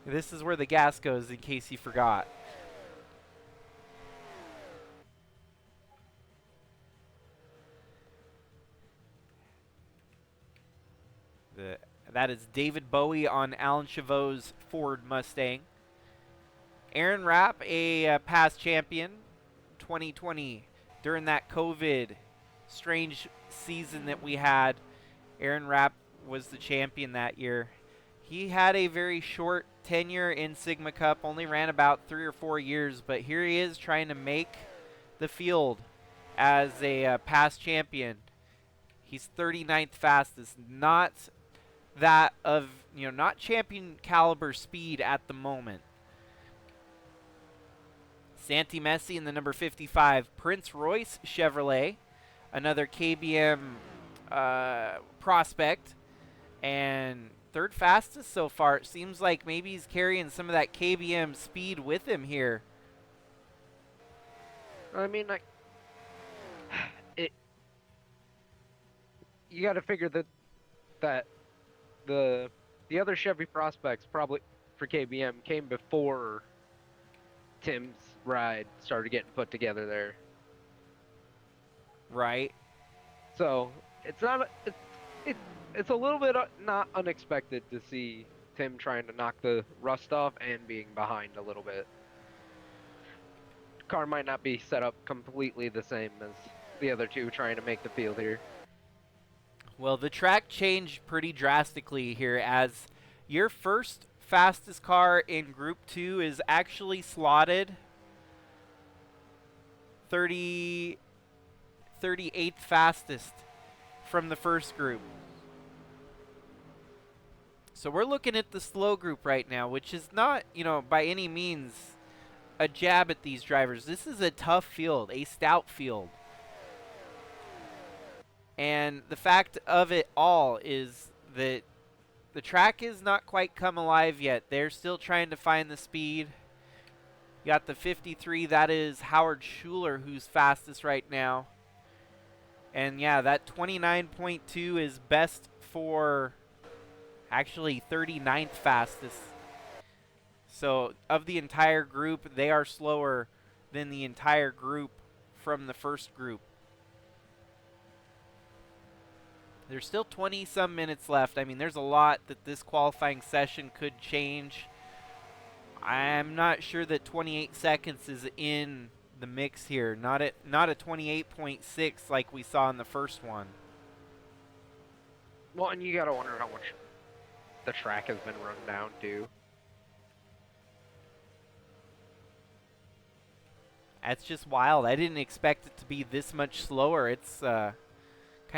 This is where the gas goes in case you forgot. That is David Bowie on Alan Chavot's Ford Mustang. Aaron Rapp, a past champion, 2020, during that COVID strange season that we had. Aaron Rapp was the champion that year. He had a very short tenure in Sigma Cup, only ran about 3 or 4 years, but here he is trying to make the field as a past champion. He's 39th fastest, not that of, not champion caliber speed at the moment. Santi Messi in the number 55, Prince Royce Chevrolet, another KBM prospect, and third fastest so far. It seems like maybe he's carrying some of that KBM speed with him here. I mean, you got to figure that the other Chevy prospects probably for KBM came before Tim's ride started getting put together there. Right. So it's not it's a little bit not unexpected to see Tim trying to knock the rust off and being behind a little bit. Car might not be set up completely the same as the other two trying to make the field here. Well, the track changed pretty drastically here as your first fastest car in Group 2 is actually slotted 38th fastest from the first group. So we're looking at the slow group right now, which is not, by any means a jab at these drivers. This is a tough field, a stout field. And the fact of it all is that the track is not quite come alive yet. They're still trying to find the speed. You got the 53, that is Howard Schuler, who's fastest right now. And yeah, that 29.2 is best for actually 39th fastest. So of the entire group, they are slower than the entire group from the first group. There's still 20-some minutes left. I mean, there's a lot that this qualifying session could change. I'm not sure that 28 seconds is in the mix here. Not a 28.6 like we saw in the first one. Well, and you gotta wonder how much the track has been run down too. That's just wild. I didn't expect it to be this much slower. It's kind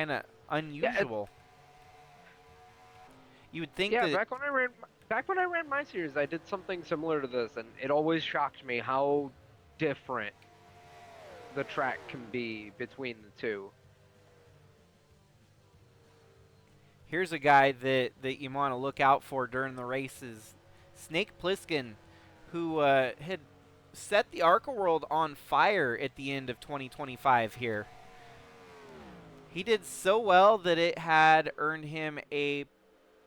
of unusual. You would think that back when I ran my series, I did something similar to this, and it always shocked me how different the track can be between the two. Here's a guy that you want to look out for during the races. Snake Plissken, who had set the ARCA World on fire at the end of 2025 here. He did so well that it had earned him a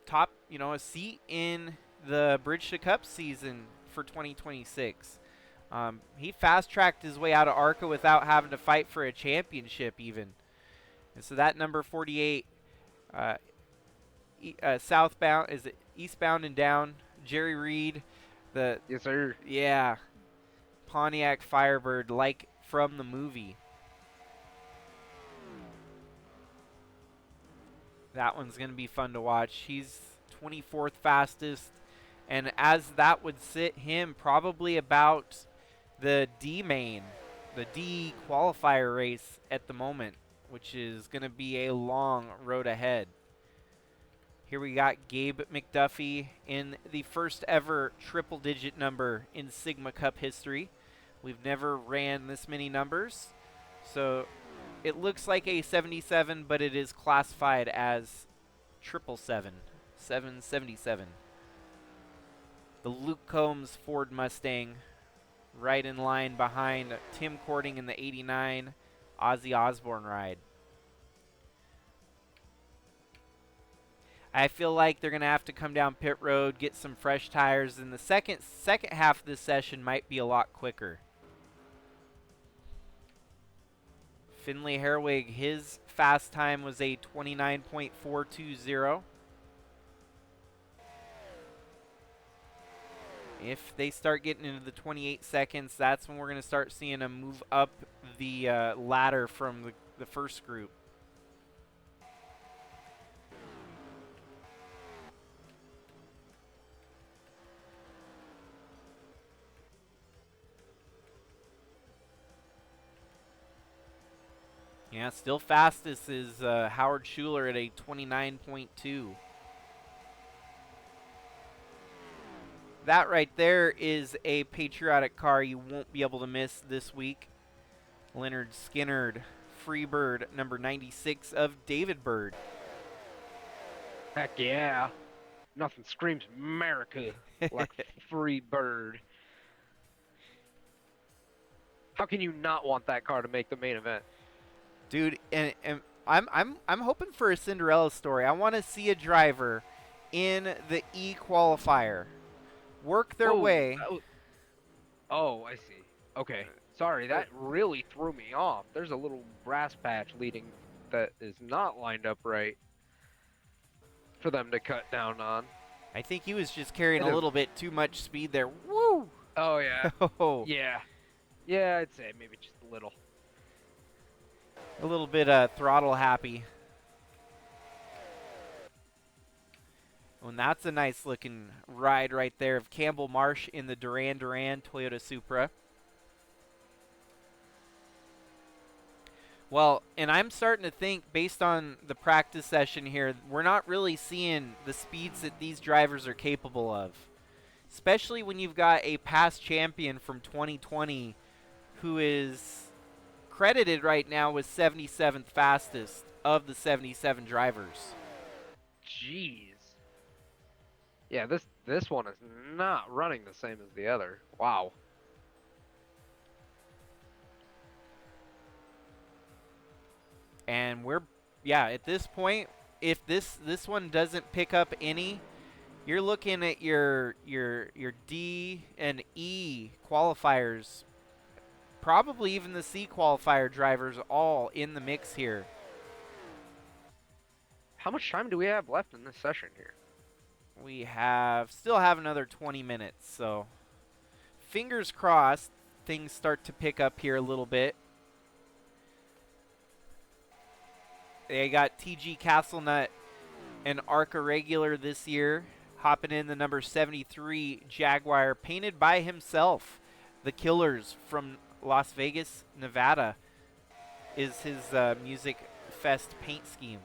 top, a seat in the Bridge to Cup season for 2026. He fast-tracked his way out of ARCA without having to fight for a championship even. And so that number 48, southbound, is it eastbound and down? Jerry Reed, Yes, sir. Yeah, Pontiac Firebird, like from the movie. That one's going to be fun to watch. He's 24th fastest, and as that would sit him probably about the D main, the D qualifier race at the moment, which is going to be a long road ahead. Here we got Gabe McDuffie in the first ever triple-digit number in Sigma Cup history. We've never ran this many numbers, so it looks like a 77, but it is classified as 777. The Luke Combs Ford Mustang right in line behind Tim Cording in the 89 Ozzy Osbourne ride. I feel like they're going to have to come down pit road, get some fresh tires, and the second half of this session might be a lot quicker. Finley Herwig, his fast time was a 29.420. If they start getting into the 28 seconds, that's when we're going to start seeing them move up the ladder from the first group. Yeah, still fastest is Howard Schuler at a 29.2. That right there is a patriotic car you won't be able to miss this week. Leonard Skinnard, Freebird, number 96 of David Bird. Heck yeah. Nothing screams America like Free Bird. How can you not want that car to make the main event? Dude, and I'm hoping for a Cinderella story. I want to see a driver in the E qualifier work their way. Oh, I see. Okay. Sorry, that really threw me off. There's a little grass patch leading that is not lined up right for them to cut down on. I think he was just carrying a little bit too much speed there. Woo! Oh, yeah. Oh. Yeah. Yeah, I'd say maybe just a little. A little bit throttle happy. And that's a nice looking ride right there of Campbell Marsh in the Duran Duran Toyota Supra. Well, and I'm starting to think, based on the practice session here, we're not really seeing the speeds that these drivers are capable of. Especially when you've got a past champion from 2020 who is credited right now with 77th fastest of the 77 drivers. Jeez. Yeah, this one is not running the same as the other. Wow. And at this point, if this one doesn't pick up any, you're looking at your D and E qualifiers, probably even the C qualifier drivers all in the mix here. How much time do we have left in this session here? We still have another 20 minutes, so fingers crossed things start to pick up here a little bit. They got TG Castlenut, an ARCA regular this year, hopping in the number 73 Jaguar, painted by himself. The Killers from Las Vegas, Nevada, is his MusicFest paint scheme.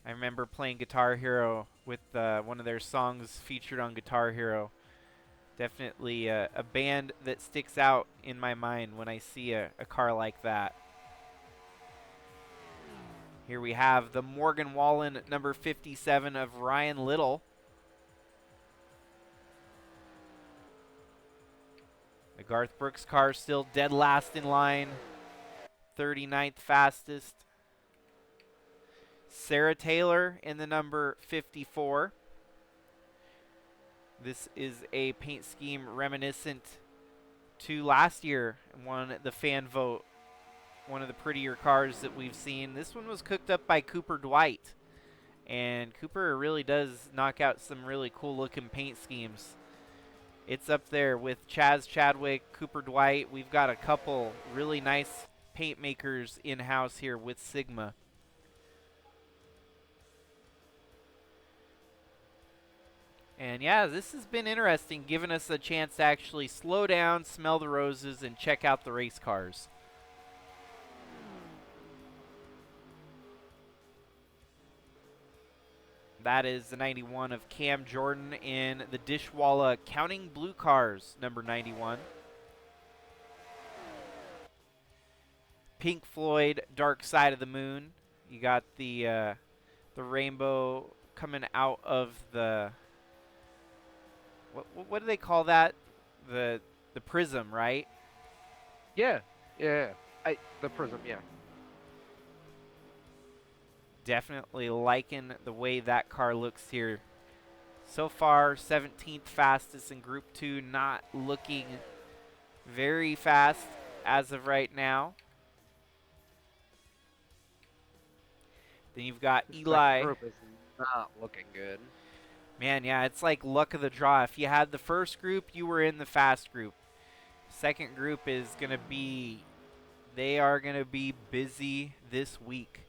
I remember playing Guitar Hero with one of their songs featured on Guitar Hero. Definitely a band that sticks out in my mind when I see a car like that. Here we have the Morgan Wallen number 57 of Ryan Little. The Garth Brooks car still dead last in line. 39th fastest. Sarah Taylor in the number 54. This is a paint scheme reminiscent to last year, won the fan vote. One of the prettier cars that we've seen. This one was cooked up by Cooper Dwight. And Cooper really does knock out some really cool looking paint schemes. It's up there with Chaz Chadwick, Cooper Dwight. We've got a couple really nice paint makers in-house here with Sigma. And yeah, this has been interesting, giving us a chance to actually slow down, smell the roses, and check out the race cars. That is the 91 of Cam Jordan in the Dishwalla Counting Blue Cars, number 91. Pink Floyd, Dark Side of the Moon. You got the rainbow coming out of the what do they call that? The prism, right? Yeah. The prism, yeah. Definitely liking the way that car looks here. So far, 17th fastest in Group 2, not looking very fast as of right now. Then you've got Eli. That group is not looking good. Man, yeah, it's like luck of the draw. If you had the first group, you were in the fast group. Second group is going to be They are going to be busy this week.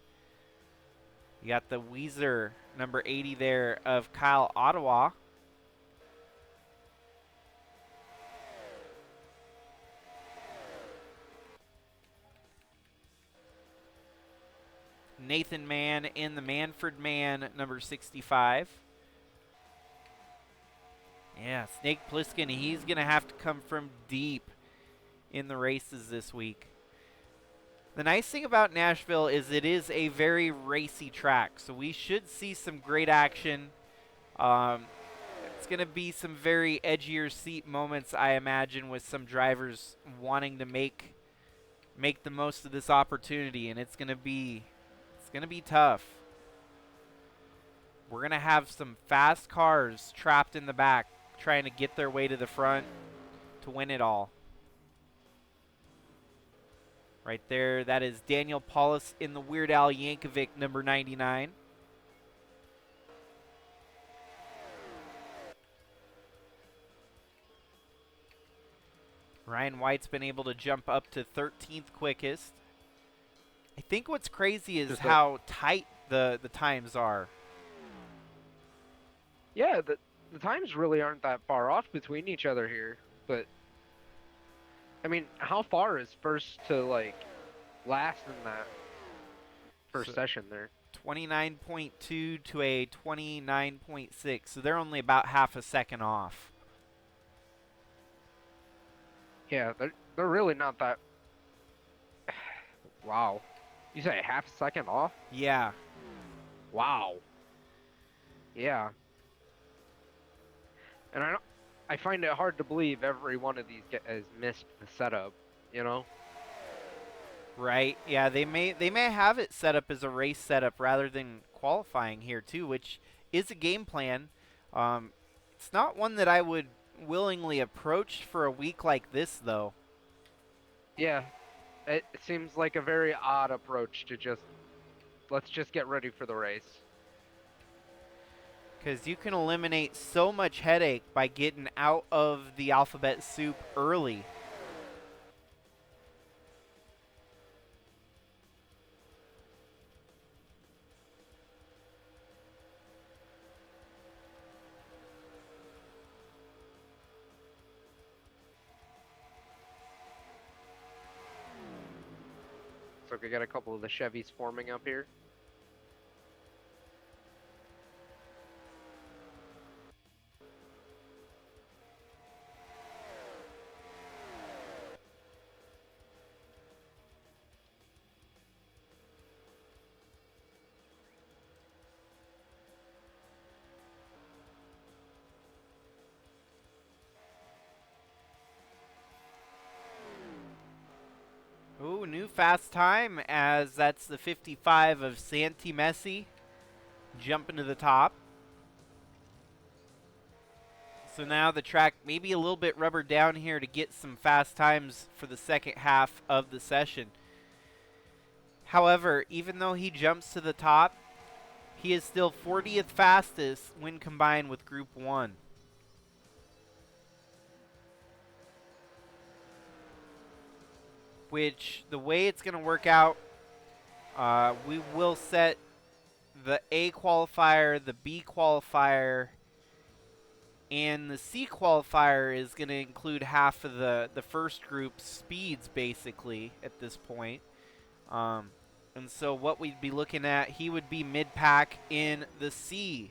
You got the Weezer, number 80 there, of Kyle Ottawa. Nathan Mann in the Manfred Man, number 65. Yeah, Snake Plissken, he's going to have to come from deep in the races this week. The nice thing about Nashville is it is a very racy track, so we should see some great action. It's going to be some very edgier seat moments, I imagine, with some drivers wanting to make the most of this opportunity, and it's going to be tough. We're going to have some fast cars trapped in the back trying to get their way to the front to win it all. Right there, that is Daniel Paulus in the Weird Al Yankovic, number 99. Ryan White's been able to jump up to 13th quickest. I think what's crazy is how tight the times are. Yeah, the times really aren't that far off between each other here, but I mean, how far is first to like last in that first session there? 29.2 to a 29.6, so they're only about half a second off. Yeah, they're really not that. Wow, you say half a second off? Yeah. Wow. Yeah. And I find it hard to believe every one of these has missed the setup, you know? Right. Yeah, they may have it set up as a race setup rather than qualifying here too, which is a game plan. It's not one that I would willingly approach for a week like this, though. Yeah, it seems like a very odd approach to let's just get ready for the race. Because you can eliminate so much headache by getting out of the alphabet soup early. So we got a couple of the Chevys forming up here. Ooh, new fast time as that's the 55 of Santi Messi jumping to the top. So now the track maybe a little bit rubber down here to get some fast times for the second half of the session. However, even though he jumps to the top, he is still 40th fastest when combined with Group 1. Which, the way it's going to work out, we will set the A qualifier, the B qualifier, and the C qualifier is going to include half of the first group's speeds, basically, at this point. And so what we'd be looking at, he would be mid-pack in the C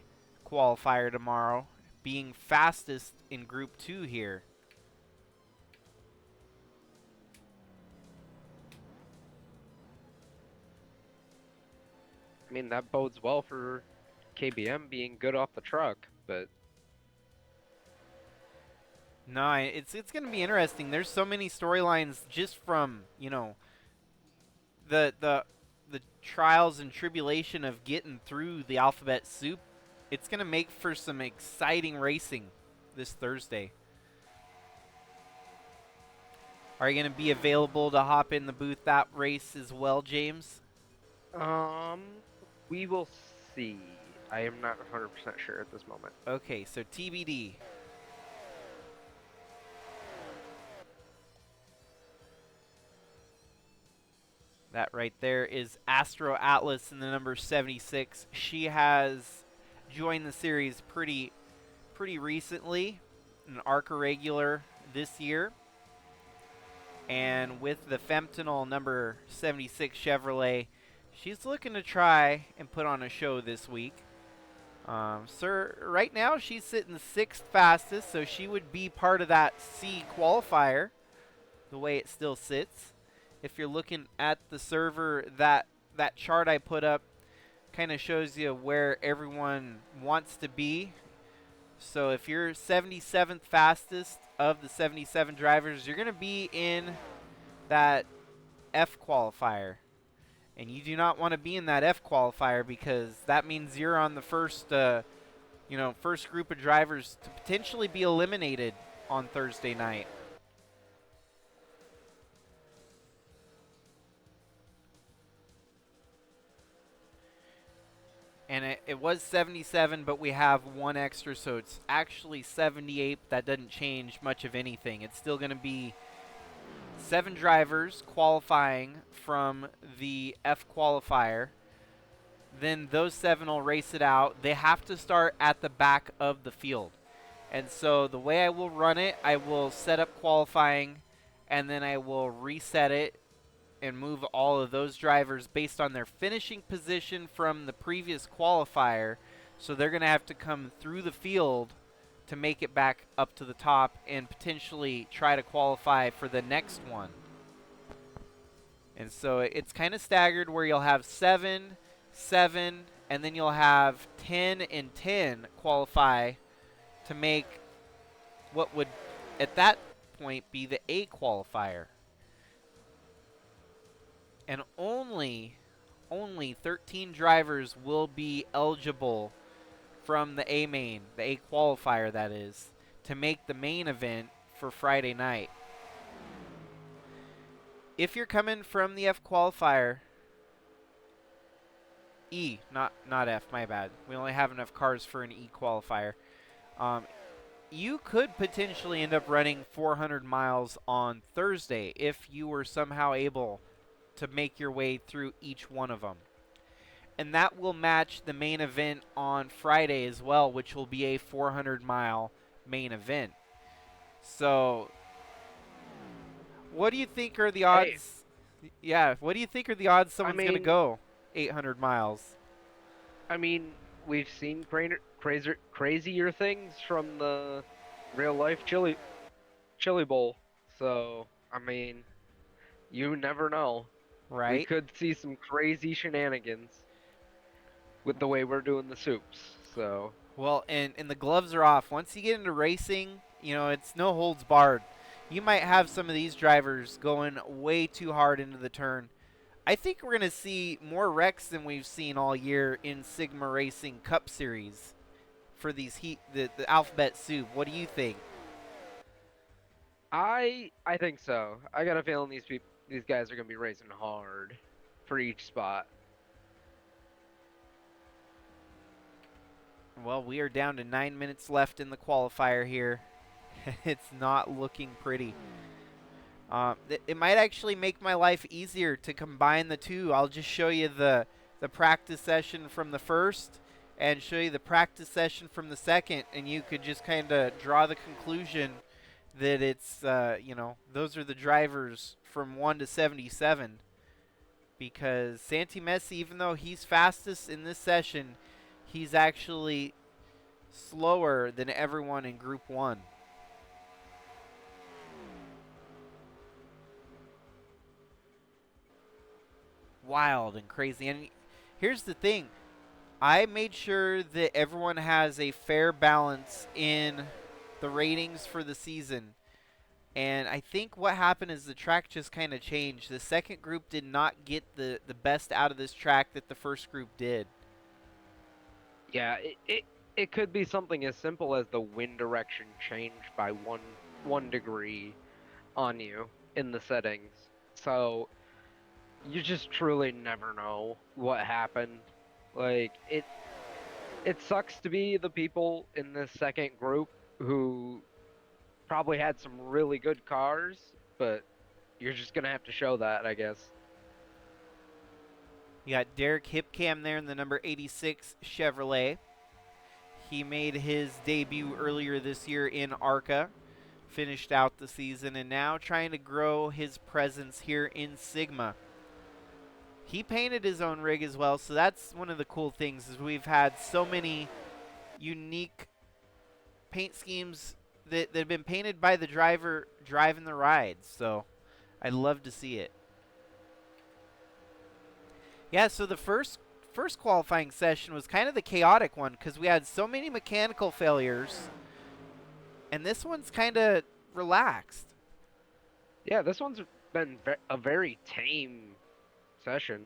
qualifier tomorrow, being fastest in Group 2 here. I mean, that bodes well for KBM being good off the truck, but no, it's going to be interesting. There's so many storylines just from, the trials and tribulation of getting through the alphabet soup. It's going to make for some exciting racing this Thursday. Are you going to be available to hop in the booth that race as well, James? we will see. I am not 100% sure at this moment. Okay, so TBD. That right there is Astro Atlas in the number 76. She has joined the series pretty recently, an ARCA regular this year. And with the Femtonal number 76 Chevrolet, she's looking to try and put on a show this week. Sir, right now she's sitting sixth fastest, so she would be part of that C qualifier, the way it still sits. If you're looking at the server, that chart I put up kind of shows you where everyone wants to be. So if you're 77th fastest of the 77 drivers, you're going to be in that F qualifier. And you do not want to be in that F qualifier because that means you're on the first first group of drivers to potentially be eliminated on Thursday night. And it was 77, but we have one extra, so it's actually 78. That doesn't change much of anything. It's still going to be 7 drivers qualifying from the F qualifier. Then those 7 will race it out. They have to start at the back of the field. And so the way I will run it, I will set up qualifying, and then I will reset it and move all of those drivers based on their finishing position from the previous qualifier. So they're going to have to come through the field to make it back up to the top and potentially try to qualify for the next one. And so it's kind of staggered where you'll have 7, 7, and then you'll have 10 and 10 qualify to make what would at that point be the A qualifier. And only 13 drivers will be eligible from the A main, the A qualifier that is, to make the main event for Friday night. If you're coming from the F qualifier, E, not F, my bad. We only have enough cars for an E qualifier. You could potentially end up running 400 miles on Thursday if you were somehow able to make your way through each one of them. And that will match the main event on Friday as well, which will be a 400-mile main event. So, what do you think are the odds? Hey. Yeah, what do you think are the odds someone's going to go 800 miles? I mean, we've seen crazier things from the real-life Chili Bowl. So, I mean, you never know. Right. We could see some crazy shenanigans with the way we're doing the soups. So. Well, and the gloves are off. Once you get into racing, it's no holds barred. You might have some of these drivers going way too hard into the turn. I think we're going to see more wrecks than we've seen all year in Sigma Racing Cup Series for these the Alphabet Soup. What do you think? I think so. I got a feeling these guys are going to be racing hard for each spot. Well, we are down to 9 minutes left in the qualifier here. It's not looking pretty. It might actually make my life easier to combine the two. I'll just show you the practice session from the first and show you the practice session from the second, and you could just kind of draw the conclusion that it's, those are the drivers from 1 to 77. Because Santi Messi, even though he's fastest in this session, he's actually slower than everyone in Group 1. Wild and crazy. And here's the thing. I made sure that everyone has a fair balance in the ratings for the season. And I think what happened is the track just kind of changed. The second group did not get the best out of this track that the first group did. Yeah, it could be something as simple as the wind direction changed by one degree on you in the settings. So you just truly never know what happened. Like it sucks to be the people in this second group who probably had some really good cars, but you're just gonna have to show that, I guess. You got Derek Hipcam there in the number 86 Chevrolet. He made his debut earlier this year in ARCA, finished out the season, and now trying to grow his presence here in Sigma. He painted his own rig as well, so that's one of the cool things is we've had so many unique paint schemes that have been painted by the driver driving the rides, so I'd love to see it. Yeah, so the first qualifying session was kind of the chaotic one because we had so many mechanical failures, and this one's kind of relaxed. Yeah, this one's been a very tame session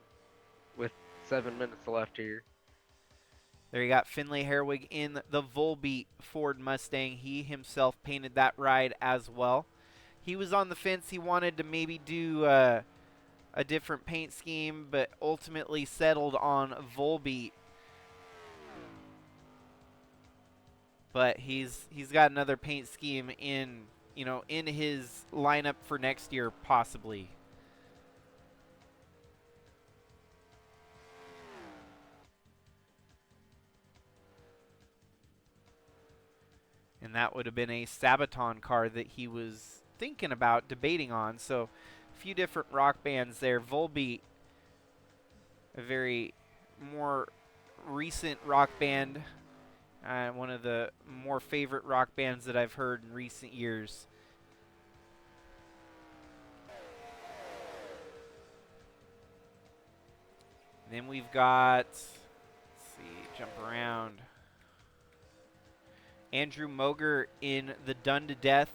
with 7 minutes left here. There you got Finlay Herwig in the Volbeat Ford Mustang. He himself painted that ride as well. He was on the fence. He wanted to maybe do a different paint scheme, but ultimately settled on Volbeat. But he's got another paint scheme in his lineup for next year possibly. And that would have been a Sabaton car that he was thinking about debating on. So a few different rock bands there. Volbeat, a very more recent rock band, one of the more favorite rock bands that I've heard in recent years. And then we've got, jump around. Andrew Moger in the Done to Death.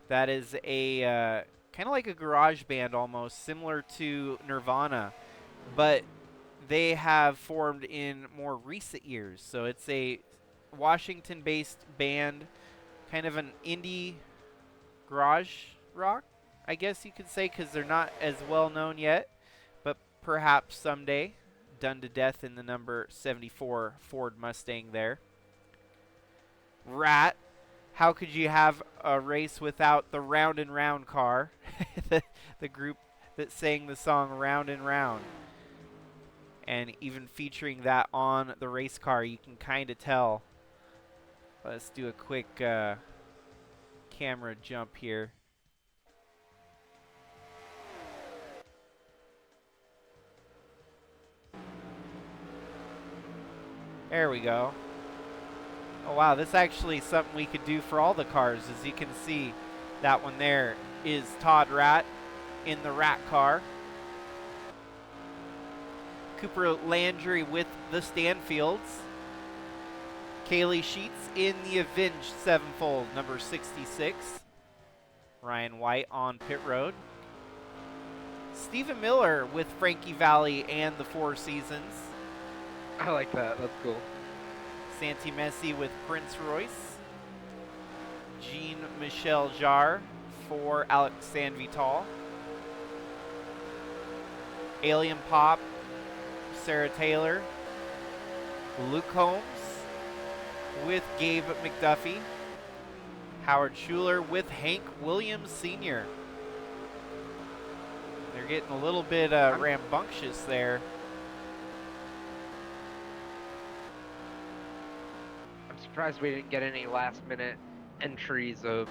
That is a kind of like a garage band almost, similar to Nirvana, but they have formed in more recent years. So it's a Washington-based band, kind of an indie garage rock, I guess you could say, because they're not as well known yet, but perhaps someday. Done to Death in the number 74 Ford Mustang there. Rat, how could you have a race without the Round and Round car? the group that sang the song Round and Round. And even featuring that on the race car, you can kind of tell. Let's do a quick camera jump here. There we go. Oh wow, this is actually something we could do for all the cars. As you can see, that one there is Todd Rat in the Rat car. Cooper Landry with the Stanfields. Kaylee Sheets in the Avenged Sevenfold, number 66. Ryan White on pit road. Stephen Miller with Frankie Valli and the Four Seasons. I like that. That's cool. Santi Messi with Prince Royce. Jean-Michel Jarre for Alex Sanvital. Alien Pop, Sarah Taylor. Luke Holmes with Gabe McDuffie. Howard Schuler with Hank Williams Sr. They're getting a little bit rambunctious there. Surprised we didn't get any last-minute entries of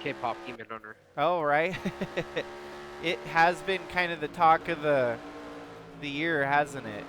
K-pop Demon Hunter. Oh, right. It has been kind of the talk of the year, hasn't it?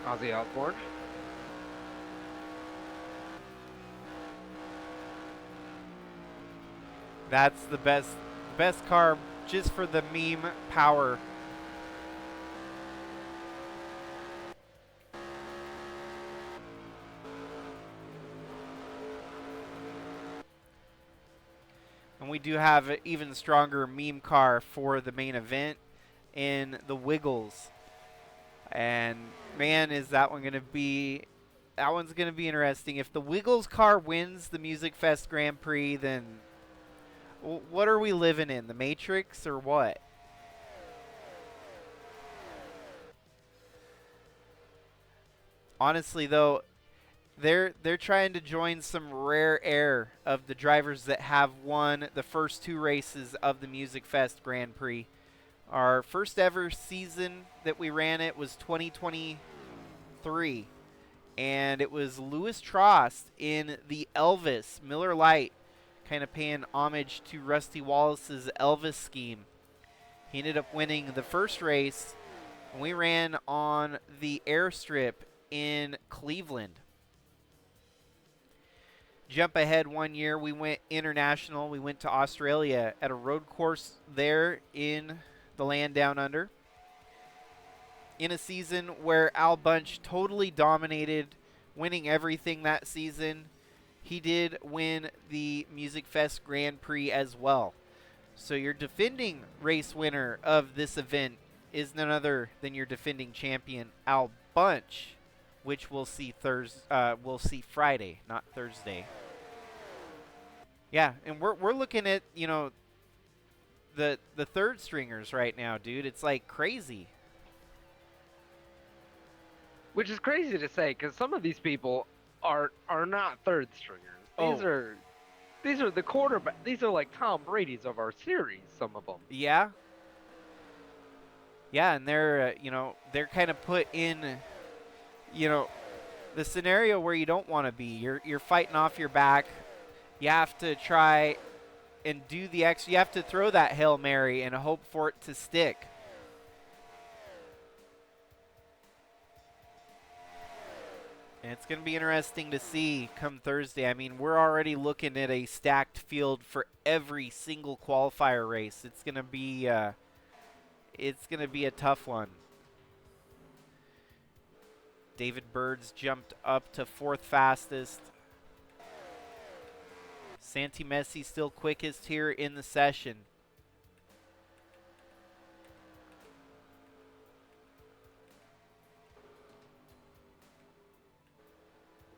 Ozzy Osbourne. That's the best car just for the meme power. And we do have an even stronger meme car for the main event in the Wiggles. And man, is that one going to be. That one's going to be interesting. If the Wiggles car wins the MusicFest Grand Prix, then what are we living in? The Matrix or what? Honestly, though, they're trying to join some rare air of the drivers that have won the first two races of the MusicFest Grand Prix. Our first ever season that we ran it was 2023, and it was Louis Trost in the Elvis Miller Lite, kind of paying homage to Rusty Wallace's Elvis scheme. He ended up winning the first race, and we ran on the airstrip in Cleveland. Jump ahead 1 year, we went international. We went to Australia at a road course there in the land down under. In a season where Al Bunch totally dominated, winning everything that season, he did win the MusicFest Grand Prix as well. So your defending race winner of this event is none other than your defending champion, Al Bunch, which we'll see we'll see Friday, not Thursday. Yeah, and we're looking at, the third stringers right now, dude. It's like crazy. Which is crazy to say, because some of these people are not third stringers. These are the quarterback. These are like Tom Brady's of our series. Some of them. Yeah. Yeah, and they're they're kind of put in, the scenario where you don't want to be. You're fighting off your back. You have to try and do the extra. You have to throw that Hail Mary and hope for it to stick. And it's going to be interesting to see come Thursday. I mean, we're already looking at a stacked field for every single qualifier race. It's going to be a tough one. David Bird's jumped up to fourth fastest. Santi Messi still quickest here in the session.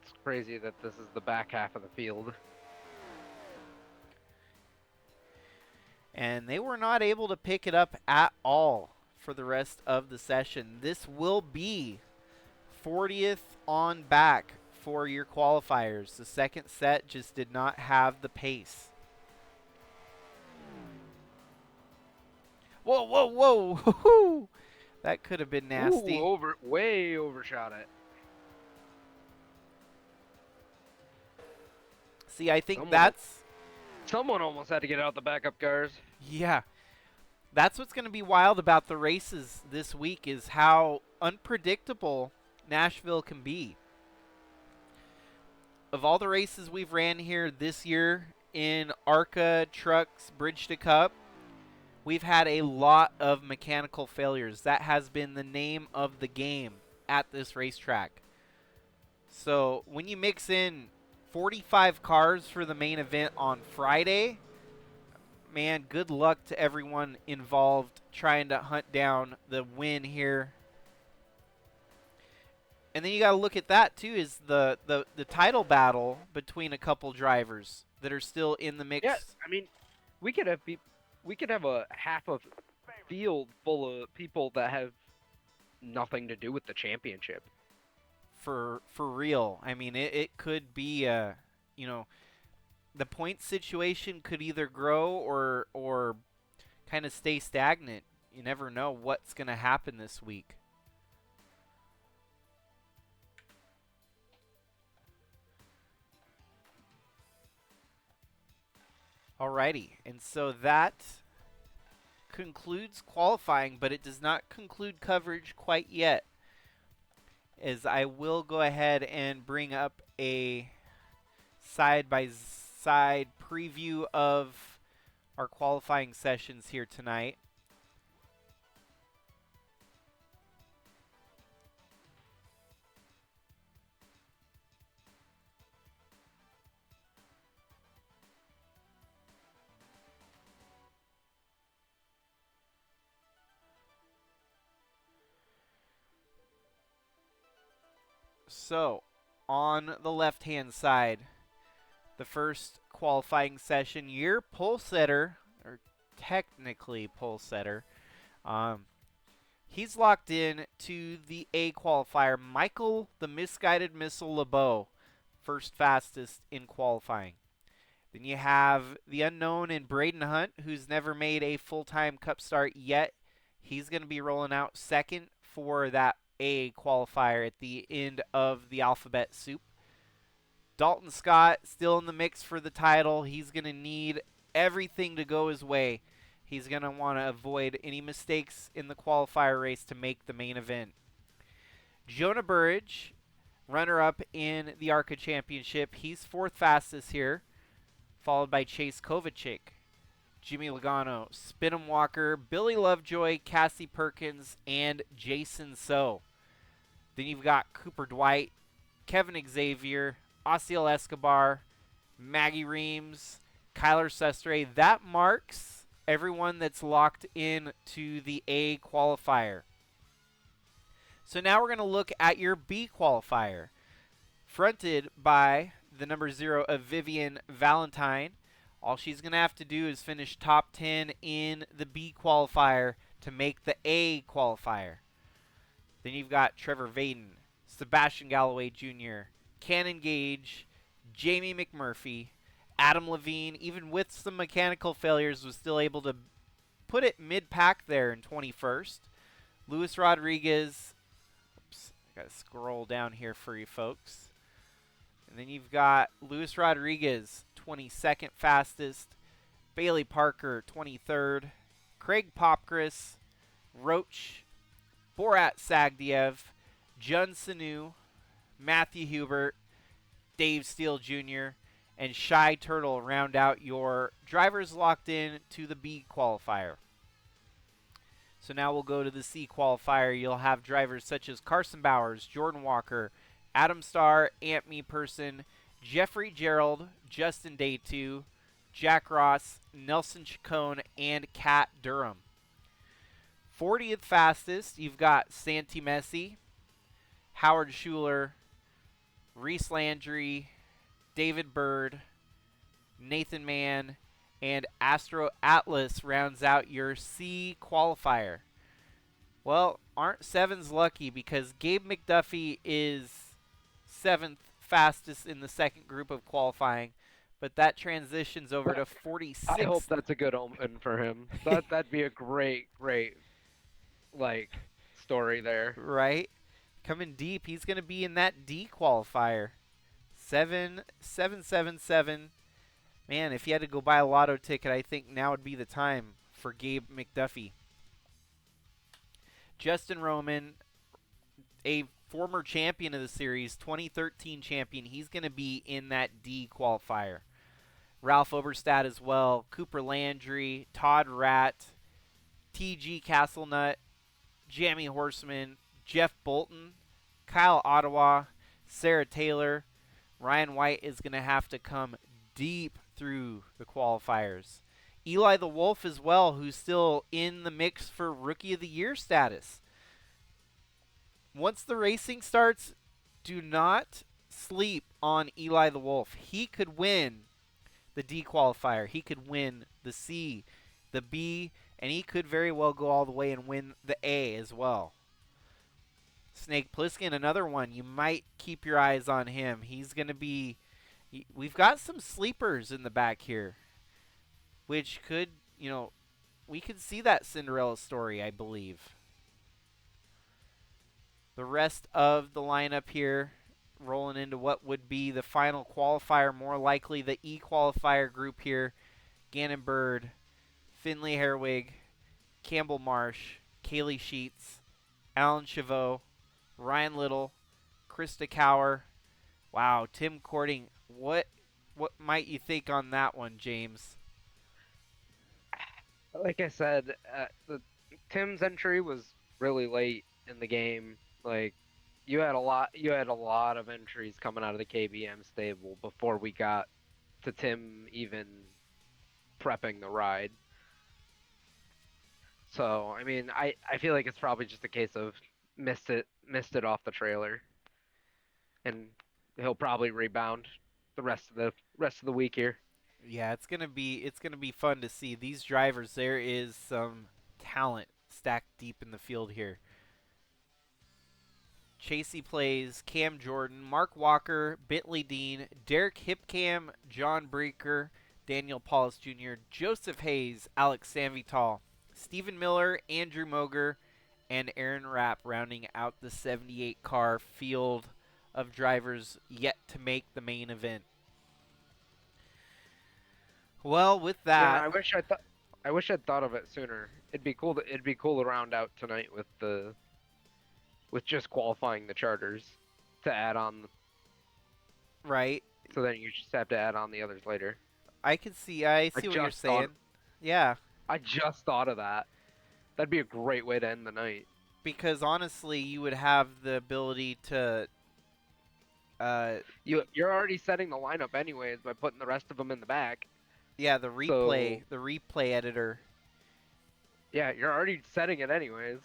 It's crazy that this is the back half of the field. And they were not able to pick it up at all for the rest of the session. This will be 40th on back for your qualifiers. The second set just did not have the pace. Whoa, whoa, whoa. That could have been nasty. Ooh, way overshot it. See, I think someone almost had to get out the backup cars. Yeah. That's what's going to be wild about the races this week is how unpredictable Nashville can be. Of all the races we've ran here this year in ARCA, Trucks, Bridge to Cup, we've had a lot of mechanical failures. That has been the name of the game at this racetrack. So when you mix in 45 cars for the main event on Friday, man, good luck to everyone involved trying to hunt down the win here. And then you got to look at that too, is the title battle between a couple drivers that are still in the mix. Yeah, I mean, we could have a half of field full of people that have nothing to do with the championship. For real. I mean, it could be the point situation could either grow or kind of stay stagnant. You never know what's going to happen this week. Alrighty, and so that concludes qualifying, but it does not conclude coverage quite yet, as I will go ahead and bring up a side-by-side preview of our qualifying sessions here tonight. So, on the left-hand side, the first qualifying session, your pole setter, or technically pole setter, um, he's locked in to the A qualifier. Michael, the misguided missile LeBeau, first fastest in qualifying. Then you have the unknown in Braden Hunt, who's never made a full-time cup start yet. He's going to be rolling out second for that A qualifier at the end of the alphabet soup. Dalton Scott still in the mix for the title. He's going to need everything to go his way. He's going to want to avoid any mistakes in the qualifier race to make the main event. Jonah Burridge, runner-up in the ARCA Championship. He's fourth fastest here, followed by Chase Kovacic, Jimmy Logano, Spinham Walker, Billy Lovejoy, Cassie Perkins, and Jason So. Then you've got Cooper Dwight, Kevin Xavier, Osiel Escobar, Maggie Reams, Kyler Sestre. That marks everyone that's locked in to the A qualifier. So now we're going to look at your B qualifier, fronted by the number 0 of Vivian Valentine. All she's going to have to do is finish top 10 in the B qualifier to make the A qualifier. Then you've got Trevor Vaden, Sebastian Galloway Jr., Cannon Gage, Jamie McMurphy, Adam Levine, even with some mechanical failures, was still able to put it mid-pack there in 21st. Luis Rodriguez, oops, I got to scroll down here for you folks. And then you've got Luis Rodriguez, 22nd fastest, Bailey Parker, 23rd, Craig Popkris, Roach, Borat Sagdiev, Jun Sanu, Matthew Hubert, Dave Steele Jr., and Shy Turtle round out your drivers locked in to the B qualifier. So now we'll go to the C qualifier. You'll have drivers such as Carson Bowers, Jordan Walker, Adam Starr, Ant Me Person, Jeffrey Gerald, Justin Day 2, Jack Ross, Nelson Chacon, and Kat Durham. 40th fastest, you've got Santi Messi, Howard Schuler, Reese Landry, David Bird, Nathan Mann, and Astro Atlas rounds out your C qualifier. Well, aren't sevens lucky, because Gabe McDuffie is 7th fastest in the second group of qualifying, but that transitions over to 46th. I hope that's a good omen for him. That'd be a great story there. Right? Coming deep, he's going to be in that D qualifier. 777. Man, if you had to go buy a lotto ticket, I think now would be the time for Gabe McDuffie. Justin Roman, a former champion of the series, 2013 champion, he's going to be in that D qualifier. Ralph Oberstadt as well, Cooper Landry, Todd Ratt, T.G. Castlenut, Jamie Horseman, Jeff Bolton, Kyle Ottawa, Sarah Taylor. Ryan White is going to have to come deep through the qualifiers. Eli the Wolf as well, who's still in the mix for Rookie of the Year status. Once the racing starts, do not sleep on Eli the Wolf. He could win the D qualifier. He could win the C, the B, and he could very well go all the way and win the A as well. Snake Plissken, another one. You might keep your eyes on him. He's going to be... We've got some sleepers in the back here, which could, we could see that Cinderella story, I believe. The rest of the lineup here, rolling into what would be the final qualifier, more likely the E qualifier group here. Gannon Bird, Finley Herwig, Campbell Marsh, Kaylee Sheets, Alan Chavot, Ryan Little, Krista Cower. Wow, Tim Cording. What might you think on that one, James? Like I said, Tim's entry was really late in the game. Like, you had a lot of entries coming out of the KBM stable before we got to Tim even prepping the ride. So, I mean, I feel like it's probably just a case of missed it off the trailer. and he'll probably rebound the rest of the week here. Yeah, it's gonna be fun to see these drivers. There is some talent stacked deep in the field here. Chasey plays Cam Jordan, Mark Walker, Bentley Dean, Derek Hipcam, John Breaker, Daniel Paulus Jr., Joseph Hayes, Alex Sanvital, Stephen Miller, Andrew Moger, and Aaron Rapp rounding out the 78 car field of drivers yet to make the main event. Well, with Yeah, that, I wish I'd thought of it sooner. It'd be cool to round out tonight with just qualifying the charters to add on, right, so then you just have to add on the others later. I I see what you're just thought saying. Yeah, I just thought of that. That'd be a great way to end the night. because honestly, you would have the ability to uh, You're already setting the lineup anyways by putting the rest of them in the back. yeah, So the replay editor. yeah, you're already setting it anyways.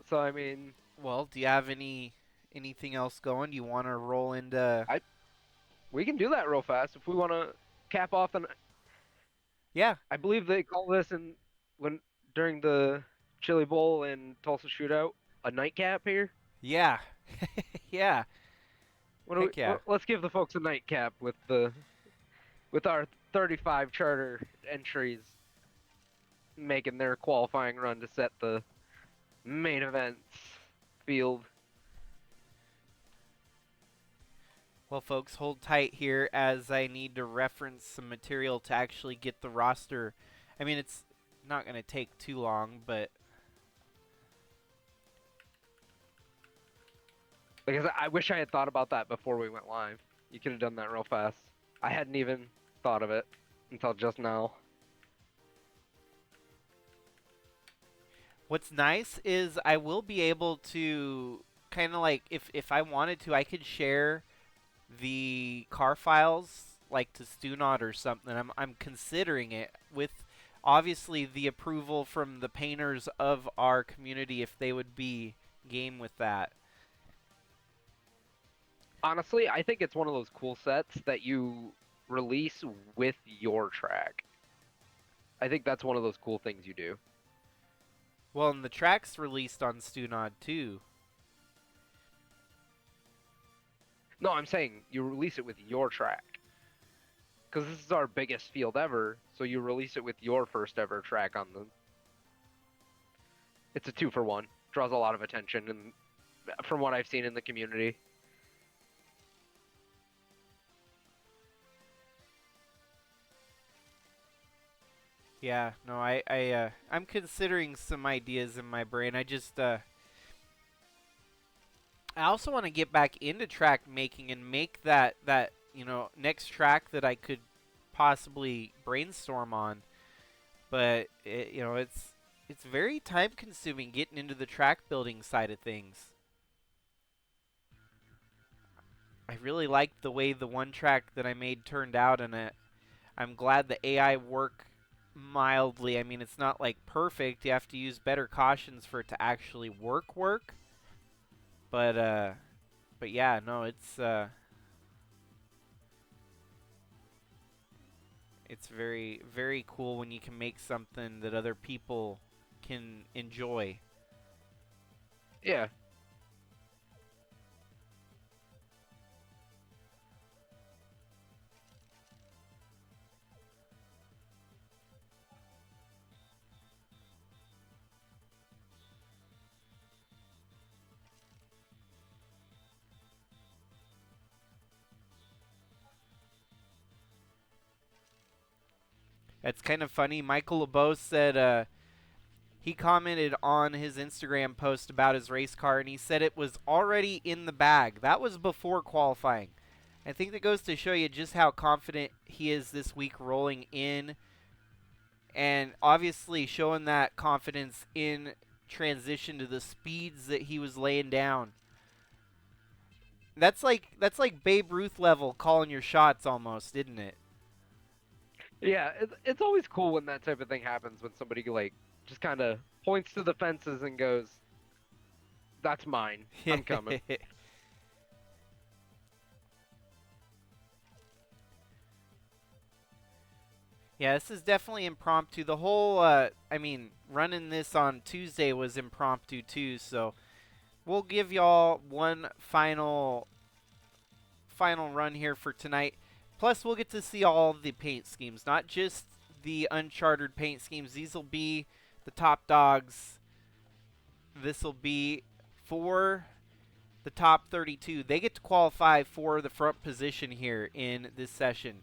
So I mean, Well, do you have anything else going? Do you want to roll into? I we can do that real fast if we want to cap off. And Yeah, I believe they call this in when during the Chili Bowl and Tulsa Shootout a nightcap here. yeah, yeah. What do we? Heck yeah. Let's give the folks a nightcap with our 35 charter entries making their qualifying run to set the main events field. Well, folks, hold tight here as I need to reference some material to actually get the roster. I mean, it's not going to take too long, but Because I wish I had thought about that before we went live. You could have done that real fast. I hadn't even thought of it until just now. what's nice is I will be able to kind of like if I wanted to, I could share the car files like to Stunod or something. I'm considering it with obviously the approval from the painters of our community if they would be game with that. Honestly, I think it's one of those cool sets that you release with your track. I think that's one of those cool things you do. Well, and the track's released on Stunod too. No, I'm saying you release it with your track. Because this is our biggest field ever, so you release it with your first ever track on them. It's a 2-for-1. Draws a lot of attention, and from what I've seen in the community. Yeah, no, I'm considering some ideas in my brain. I also want to get back into track making and make that next track that I could possibly brainstorm on. But it's very time consuming getting into the track building side of things. I really liked the way the one track that I made turned out, and I'm glad the AI work mildly. I mean, it's not like perfect. You have to use better cautions for it to actually work. But yeah, no, it's very very cool when you can make something that other people can enjoy. Yeah. It's kind of funny. Michael LeBeau said he commented on his Instagram post about his race car, and he said it was already in the bag. That was before qualifying. I think that goes to show you just how confident he is this week rolling in, and obviously showing that confidence in transition to the speeds that he was laying down. That's like Babe Ruth level calling your shots almost, isn't it? Yeah, it's always cool when that type of thing happens, when somebody like just kind of points to the fences and goes, "That's mine. I'm coming." Yeah, this is definitely impromptu. The whole, I mean, running this on Tuesday was impromptu too. So we'll give y'all one final run here for tonight. Plus, we'll get to see all the paint schemes, not just the unchartered paint schemes. These will be the top dogs. This will be for the top 32. They get to qualify for the front position here in this session.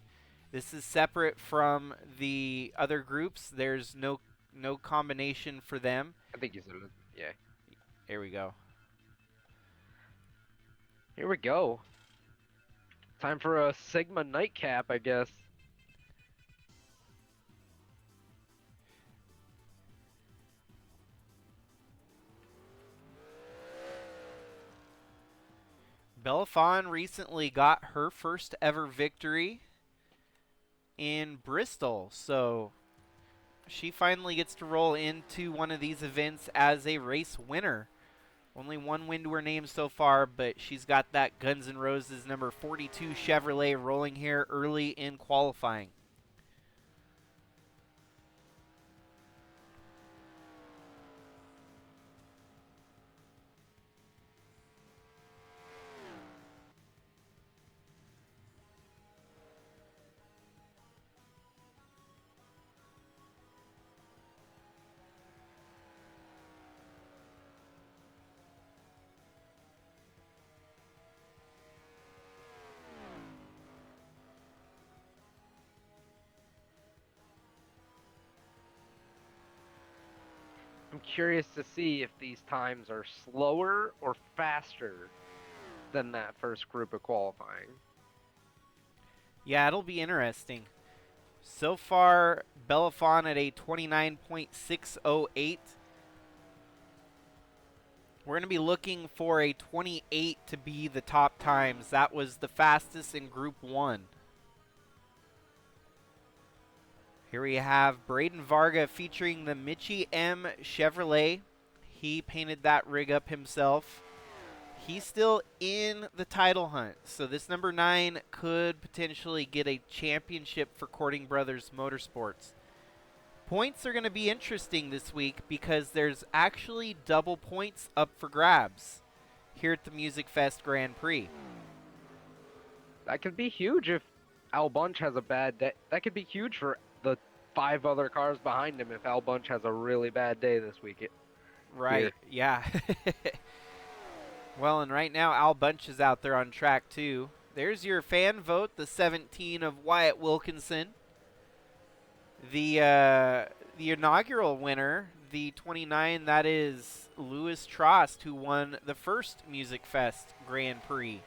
This is separate from the other groups. There's no combination for them. I think you said it. Yeah. Here we go. Here we go. Time for a Sigma nightcap, I guess. Belafon recently got her first ever victory in Bristol, so she finally gets to roll into one of these events as a race winner. Only one win to her name so far, but she's got that Guns N' Roses number 42 Chevrolet rolling here early in qualifying. I'm curious to see if these times are slower or faster than that first group of qualifying. Yeah, it'll be interesting. So far, Belafon at a 29.608. We're going to be looking for a 28 to be the top times. That was the fastest in Group 1. Here we have Braden Varga featuring the Michi M Chevrolet. He painted that rig up himself. He's still in the title hunt, so this number 9 could potentially get a championship for Cording Brothers Motorsports. Points are going to be interesting this week because there's actually double points up for grabs here at the MusicFest Grand Prix. That could be huge if Al Bunch has a bad day. That could be huge for the 5 other cars behind him if Al Bunch has a really bad day this week. Right, yeah. Well, and right now Al Bunch is out there on track too. There's your fan vote, the 17 of Wyatt Wilkinson. The inaugural winner, the 29, that is Louis Trost, who won the first MusicFest Grand Prix.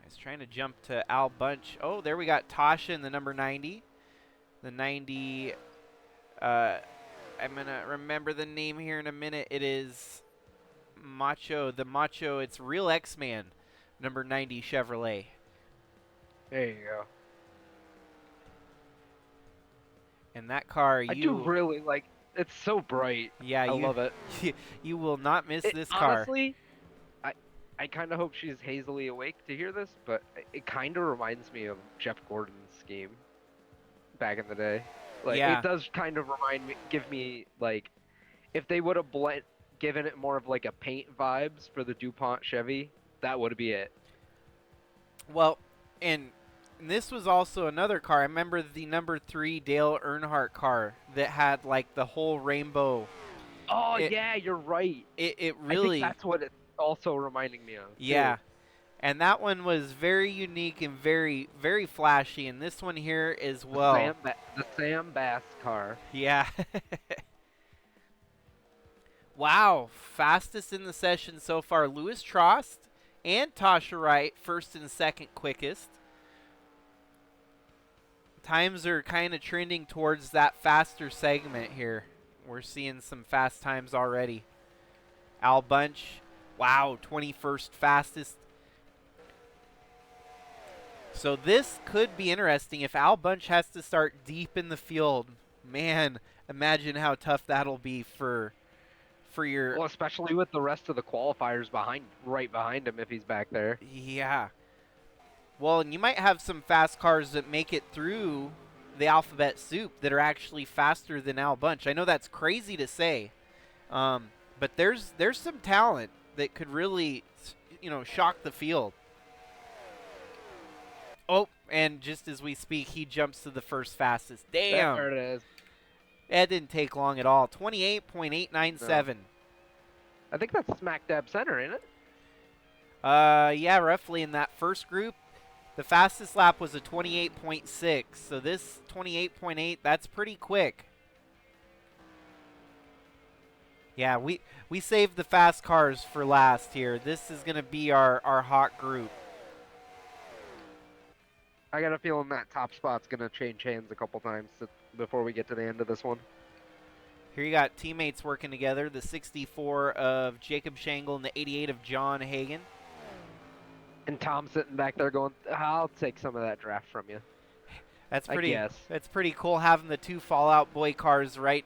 I was trying to jump to Al Bunch. Oh, there we got Tasha in the number 90. The 90, I'm going to remember the name here in a minute. It is Macho, it's Real X-Man, number 90 Chevrolet. There you go. And that car, I do really like. It's so bright. Yeah, I love it. You will not miss this car. Honestly, I kind of hope she's hazily awake to hear this, but it kind of reminds me of Jeff Gordon's scheme back in the day. Like, yeah. It does kind of give me like, if they would have given it more of like a paint vibes for the DuPont Chevy, that would be it. Well, and this was also another car. I remember the number 3 Dale Earnhardt car that had like the whole rainbow. Oh yeah, you're right. It really. I think that's what it's also reminding me of. Yeah. Too. And that one was very unique and very, very flashy. And this one here as well. The Sam Bass car. Yeah. Wow. Fastest in the session so far. Louis Trost and Tasha Wright, first and second quickest. Times are kind of trending towards that faster segment here. We're seeing some fast times already. Al Bunch, wow, 21st fastest. So this could be interesting if Al Bunch has to start deep in the field. Man, imagine how tough that'll be for your... Well, especially with the rest of the qualifiers right behind him if he's back there. Yeah. Well, and you might have some fast cars that make it through the alphabet soup that are actually faster than Al Bunch. I know that's crazy to say, but there's some talent that could really, shock the field. Oh, and just as we speak, he jumps to the first fastest. Damn. There it is. That didn't take long at all. 28.897. No. I think that's smack dab center, ain't it? Yeah, roughly in that first group. The fastest lap was a 28.6, so this 28.8, that's pretty quick. Yeah, we saved the fast cars for last here. This is going to be our hot group. I got a feeling that top spot's going to change hands a couple times before we get to the end of this one. Here you got teammates working together. The 64 of Jacob Shangle and the 88 of John Hagan. And Tom sitting back there going, I'll take some of that draft from you. That's pretty. I guess. That's pretty cool having the two Fallout Boy cars right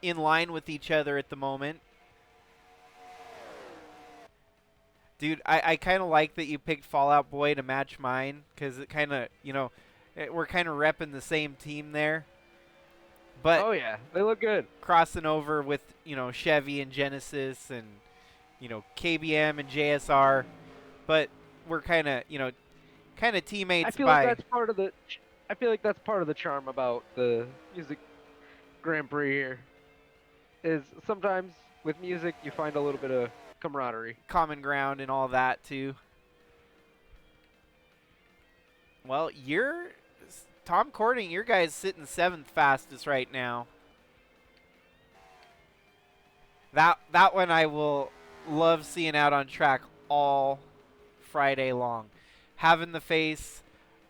in line with each other at the moment. Dude, I kind of like that you picked Fallout Boy to match mine because it kind of, we're kind of repping the same team there. But oh yeah, they look good. Crossing over with, Chevy and Genesis and, KBM and JSR. But we're kind of, teammates. I feel like that's part of the. I feel like that's part of the charm about the music Grand Prix here. Is sometimes with music you find a little bit of camaraderie, common ground, and all that too. Well, Tom Cording. Your guy's sitting 7th fastest right now. That one I will love seeing out on track all Friday long. Having the face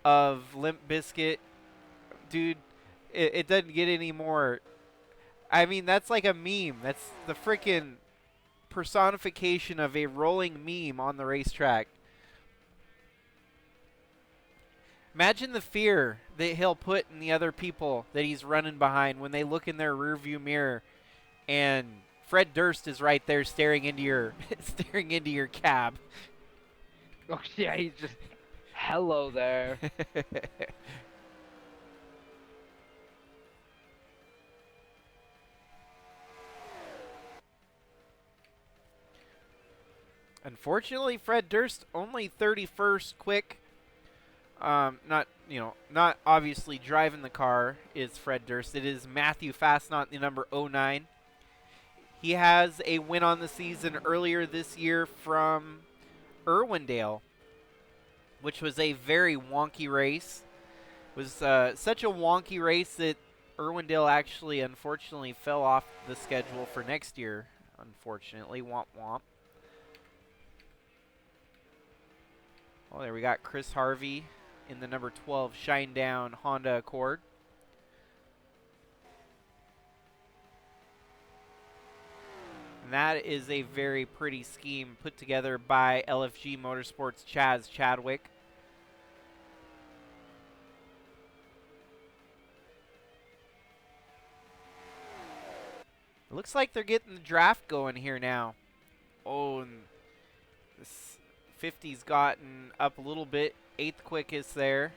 of Limp Bizkit, dude, it doesn't get any more. I mean, that's like a meme. That's the freaking personification of a rolling meme on the racetrack. Imagine the fear that he'll put in the other people that he's running behind when they look in their rearview mirror and Fred Durst is right there staring into your cab. Oh yeah, he's just hello there. Unfortunately, Fred Durst only 31st quick. Not obviously driving the car is Fred Durst. It is Matthew Fastnot, the number 09. He has a win on the season earlier this year from Irwindale, which was a very wonky race. It was such a wonky race that Irwindale actually, unfortunately, fell off the schedule for next year. Unfortunately, womp womp. Oh, there we got Chris Harvey in the number 12 Shinedown Honda Accord. And that is a very pretty scheme put together by LFG Motorsports' Chaz Chadwick. It looks like they're getting the draft going here now. Oh, and this 50's gotten up a little bit. 8th quickest there.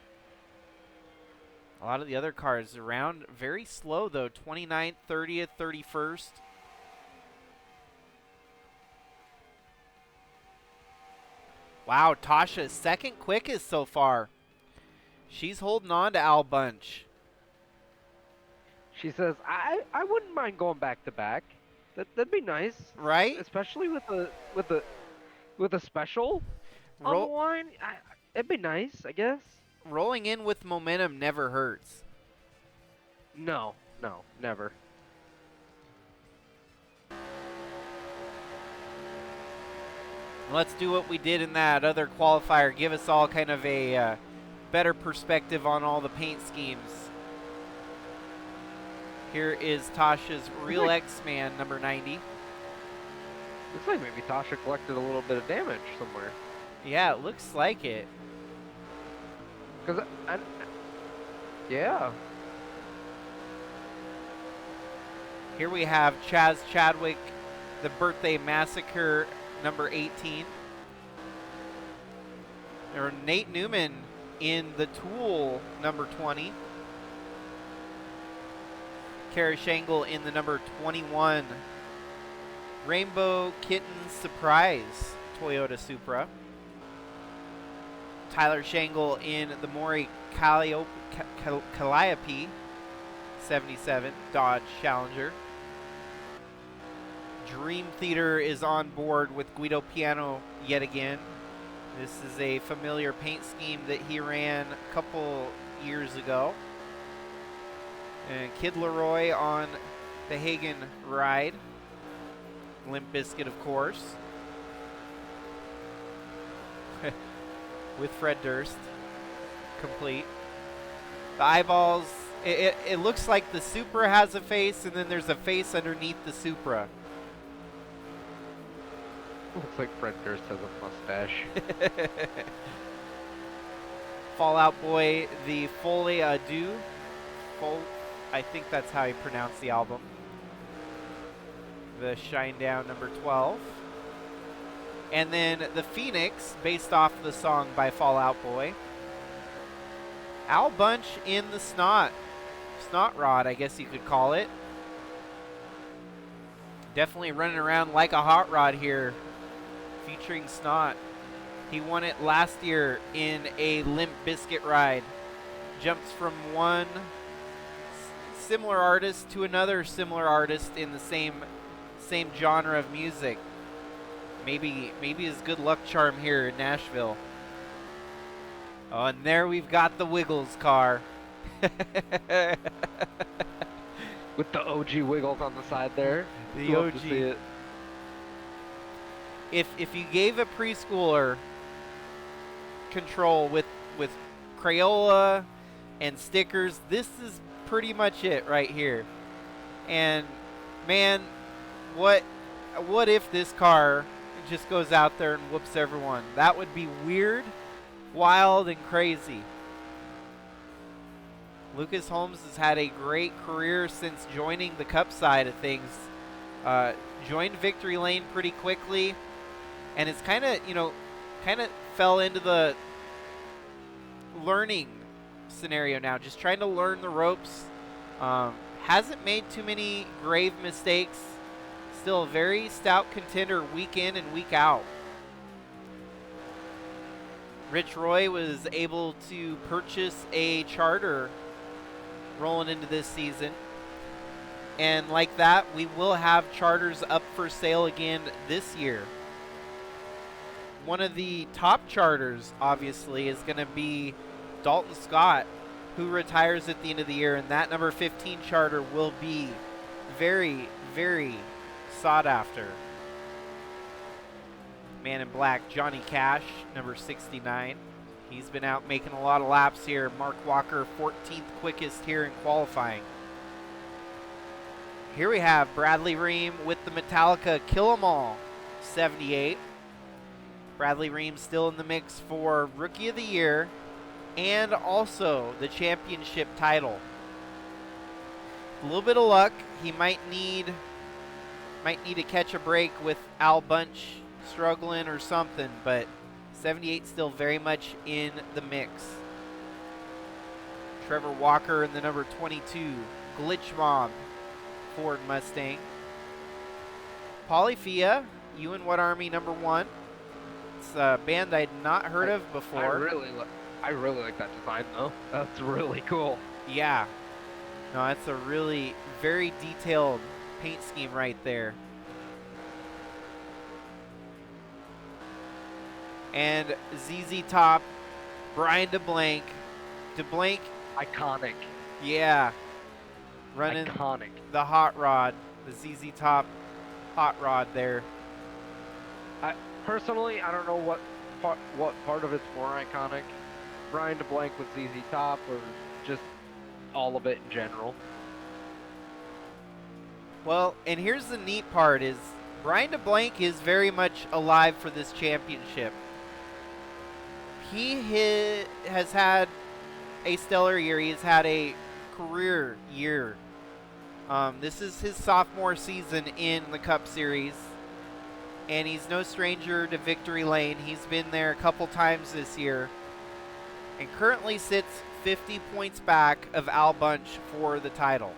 A lot of the other cars around very slow though. 29th, 30th, 31st. Wow, Tasha, 2nd quickest so far. She's holding on to Al Bunch. She says, I wouldn't mind going back to back. That'd be nice, right? Especially with a special on the line. It'd be nice, I guess. Rolling in with momentum never hurts. No, never. Let's do what we did in that other qualifier. Give us all kind of a better perspective on all the paint schemes. Here is Tasha's Real X-Man, number 90. Looks like maybe Tasha collected a little bit of damage somewhere. Yeah, it looks like it. Yeah. Here we have Chaz Chadwick, the Birthday Massacre, number 18. Or Nate Newman in the Tool number 20. Karashangle in the number 21. Rainbow Kitten Surprise Toyota Supra. Tyler Shangle in the Maury Calliope 77 Dodge Challenger. Dream Theater is on board with Guido Piano yet again. This is a familiar paint scheme that he ran a couple years ago. And Kid Leroy on the Hagen ride. Limp Bizkit, of course. With Fred Durst. Complete. The eyeballs, it looks like the Supra has a face, and then there's a face underneath the Supra. Looks like Fred Durst has a mustache. Fallout Boy, the Folie à Deux. I think that's how you pronounce the album. The Shinedown number 12. And then the Phoenix, based off the song by Fallout Boy. Al Bunch in the Snot Rod, I guess you could call it. Definitely running around like a hot rod here, featuring Snot. He won it last year in a Limp Bizkit ride. Jumps from one similar artist to another similar artist in the same genre of music. Maybe his good luck charm here in Nashville. Oh, and there we've got the Wiggles car. With the OG Wiggles on the side there. The Love OG. to see it. If you gave a preschooler control with Crayola and stickers, this is pretty much it right here. And man, what if this car just goes out there and whoops everyone? That would be weird, wild, and crazy. Lucas Holmes has had a great career since joining the Cup side of things. Joined Victory Lane pretty quickly, and it's kind of fell into the learning scenario now, just trying to learn the ropes. Hasn't made too many grave mistakes. Still a very stout contender week in and week out. Rich Roy was able to purchase a charter rolling into this season. And like that, we will have charters up for sale again this year. One of the top charters, obviously, is going to be Dalton Scott, who retires at the end of the year. And that number 15 charter will be very, very sought after. Man in Black, Johnny Cash, number 69. He's been out making a lot of laps here. Mark Walker, 14th quickest here in qualifying. Here we have Bradley Ream with the Metallica Kill 'Em All, 78. Bradley Ream still in the mix for Rookie of the Year and also the championship title. A little bit of luck. He might need to catch a break with Al Bunch struggling or something, but 78 still very much in the mix. Trevor Walker in the number 22 Glitch Mob Ford Mustang. Polyphia, You and What Army number 1. It's a band I'd not heard of before. I really like that design though. That's really cool. Yeah. No, that's a really very detailed paint scheme right there. And ZZ Top, Brian DeBlanc. DeBlanc. Iconic. Yeah. Running Iconic. the hot rod. The ZZ Top hot rod there. Personally, I don't know what part of it's more iconic. Brian DeBlanc with ZZ Top or just all of it in general. Well, and here's the neat part is Brian DeBlanc is very much alive for this championship. He has had a stellar year. He has had a career year. This is his sophomore season in the Cup Series, and he's no stranger to Victory Lane. He's been there a couple times this year. and currently sits 50 points back of Al Bunch for the title.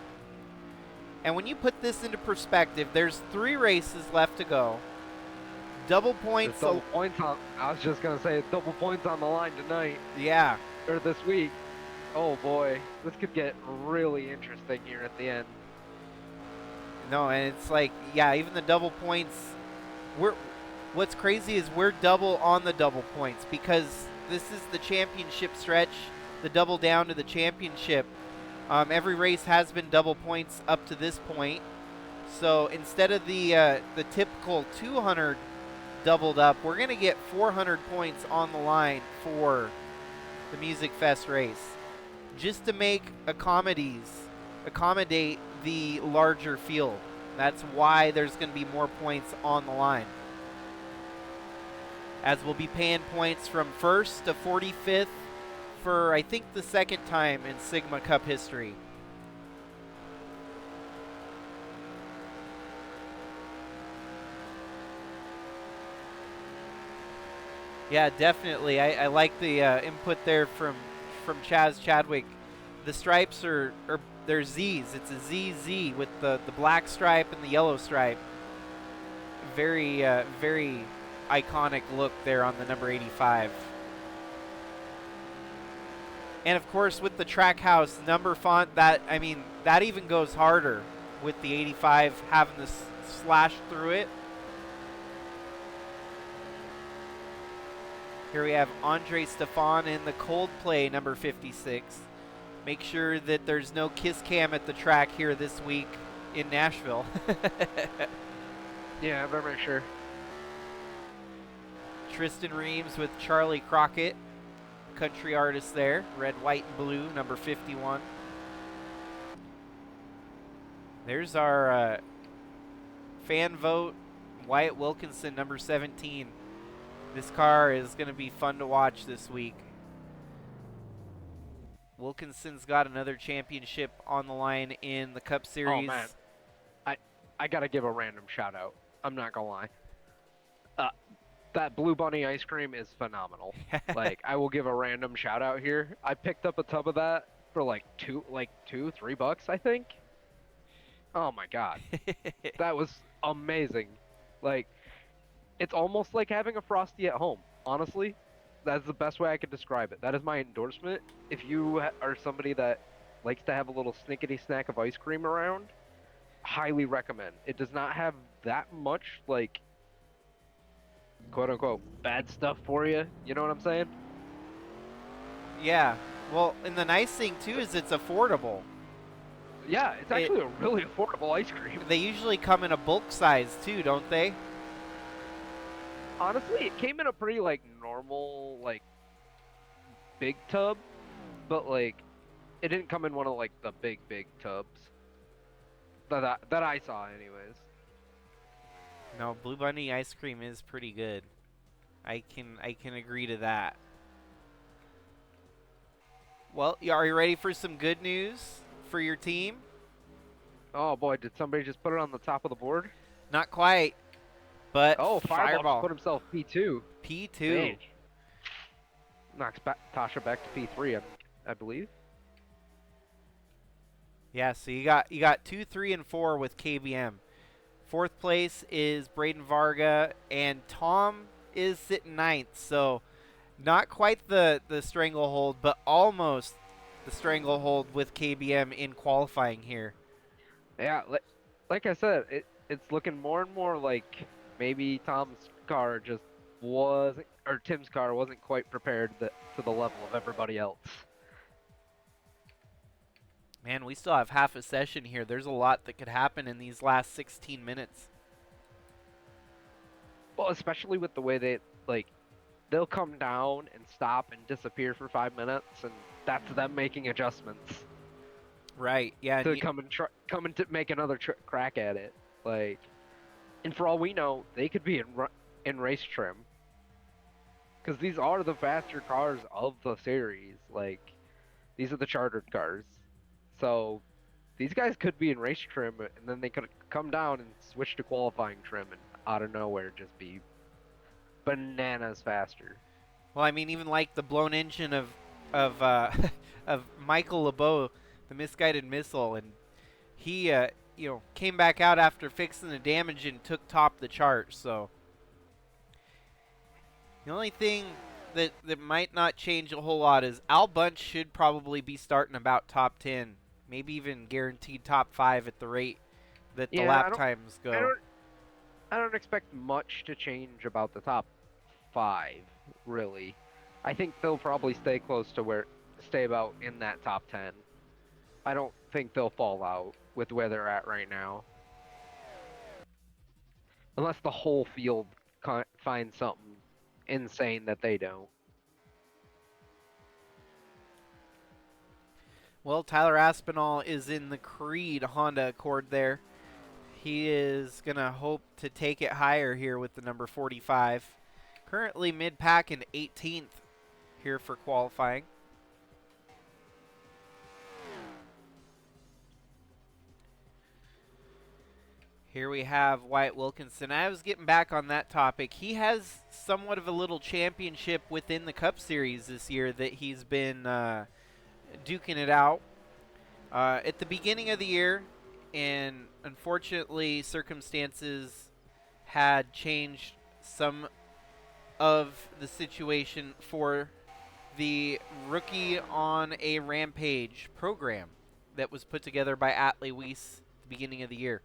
And when you put this into perspective, there's 3 races left to go. Double points. There's double points on. I was just gonna say double points on the line tonight Yeah. or this week. Oh boy, this could get really interesting here at the end. No, and it's like, yeah, even the double points. What's crazy is we're double on the double points because this is the championship stretch, the double down to the championship. Every race has been double points up to this point. So instead of the typical 200 doubled up, we're going to get 400 points on the line for the MusicFest race, just to make accommodate the larger field. That's why there's going to be more points on the line, as we'll be paying points from 1st to 45th for, I think, the 2nd time in Sigma Cup history. Yeah, definitely. I like the input there from Chaz Chadwick. The stripes they're Z's. It's a ZZ with the black stripe and the yellow stripe. Very very iconic look there on the number 85. And of course with the Trackhouse number font, that even goes harder with the 85 having this slash through it. Here we have Andre Stefan in the Coldplay number 56. Make sure that there's no kiss cam at the track here this week in Nashville. Yeah, I better make sure. Tristan Reams with Charlie Crockett, country artist there. Red, white, and blue, number 51. There's our fan vote. Wyatt Wilkinson, number 17. This car is going to be fun to watch this week. Wilkinson's got another championship on the line in the Cup Series. Oh man, I gotta give a random shout out. I'm not gonna lie. That Blue Bunny ice cream is phenomenal. Like, I will give a random shout out here. I picked up a tub of that for like $2-3, I think. Oh my god, that was amazing. Like, it's almost like having a Frosty at home. Honestly, that's the best way I could describe it. That is my endorsement. If you are somebody that likes to have a little snickety snack of ice cream around, highly recommend. It does not have that much, like, quote unquote bad stuff for you. You know what I'm saying? Yeah. Well, and the nice thing too is it's affordable. Yeah, it's actually a really affordable ice cream. They usually come in a bulk size too, don't they? Honestly, it came in a pretty, like, normal, like, big tub, but, like, it didn't come in one of, like, the big tubs that I saw anyways. No, Blue Bunny ice cream is pretty good. I can agree to that. Well, are you ready for some good news for your team? Oh boy, did somebody just put it on the top of the board? Not quite, but oh, Fireball put himself P2. P2. Dang. Knocks Tasha back to P3, I believe. Yeah, so you got 2, 3, and 4 with KBM. 4th place is Braden Varga, and Tom is sitting 9th. So not quite the stranglehold, but almost the stranglehold with KBM in qualifying here. Yeah, like I said, it's looking more and more like maybe Tom's car just wasn't, or Tim's car wasn't quite prepared to the level of everybody else. Man, we still have half a session here. There's a lot that could happen in these last 16 minutes. Well, especially with the way they'll come down and stop and disappear for 5 minutes, and that's them making adjustments. Right, yeah. To come and to make another crack at it. Like, and for all we know, they could be in race trim. Because these are the faster cars of the series. Like, these are the chartered cars. So, these guys could be in race trim, and then they could come down and switch to qualifying trim, and out of nowhere just be bananas faster. Well, I mean, even like the blown engine of of of Michael LeBeau, the misguided missile, and he came back out after fixing the damage and took top the chart. So the only thing that might not change a whole lot is Al Bunch should probably be starting about top 10, maybe even guaranteed top 5 at the rate that the Yeah, lap times I go. don't, I don't expect much to change about the top 5, really. I think they'll probably stay about in that top 10. I don't think they'll fall out with where they're at right now, unless the whole field finds something insane that they don't. Well, Tyler Aspinall is in the Creed Honda Accord there. He is going to hope to take it higher here with the number 45. Currently mid-pack and 18th here for qualifying. Here we have Wyatt Wilkinson. I was getting back on that topic. He has somewhat of a little championship within the Cup Series this year that he's been duking it out. At the beginning of the year, and unfortunately circumstances had changed some of the situation for the Rookie on a Rampage program that was put together by Atlee Weiss at the beginning of the year.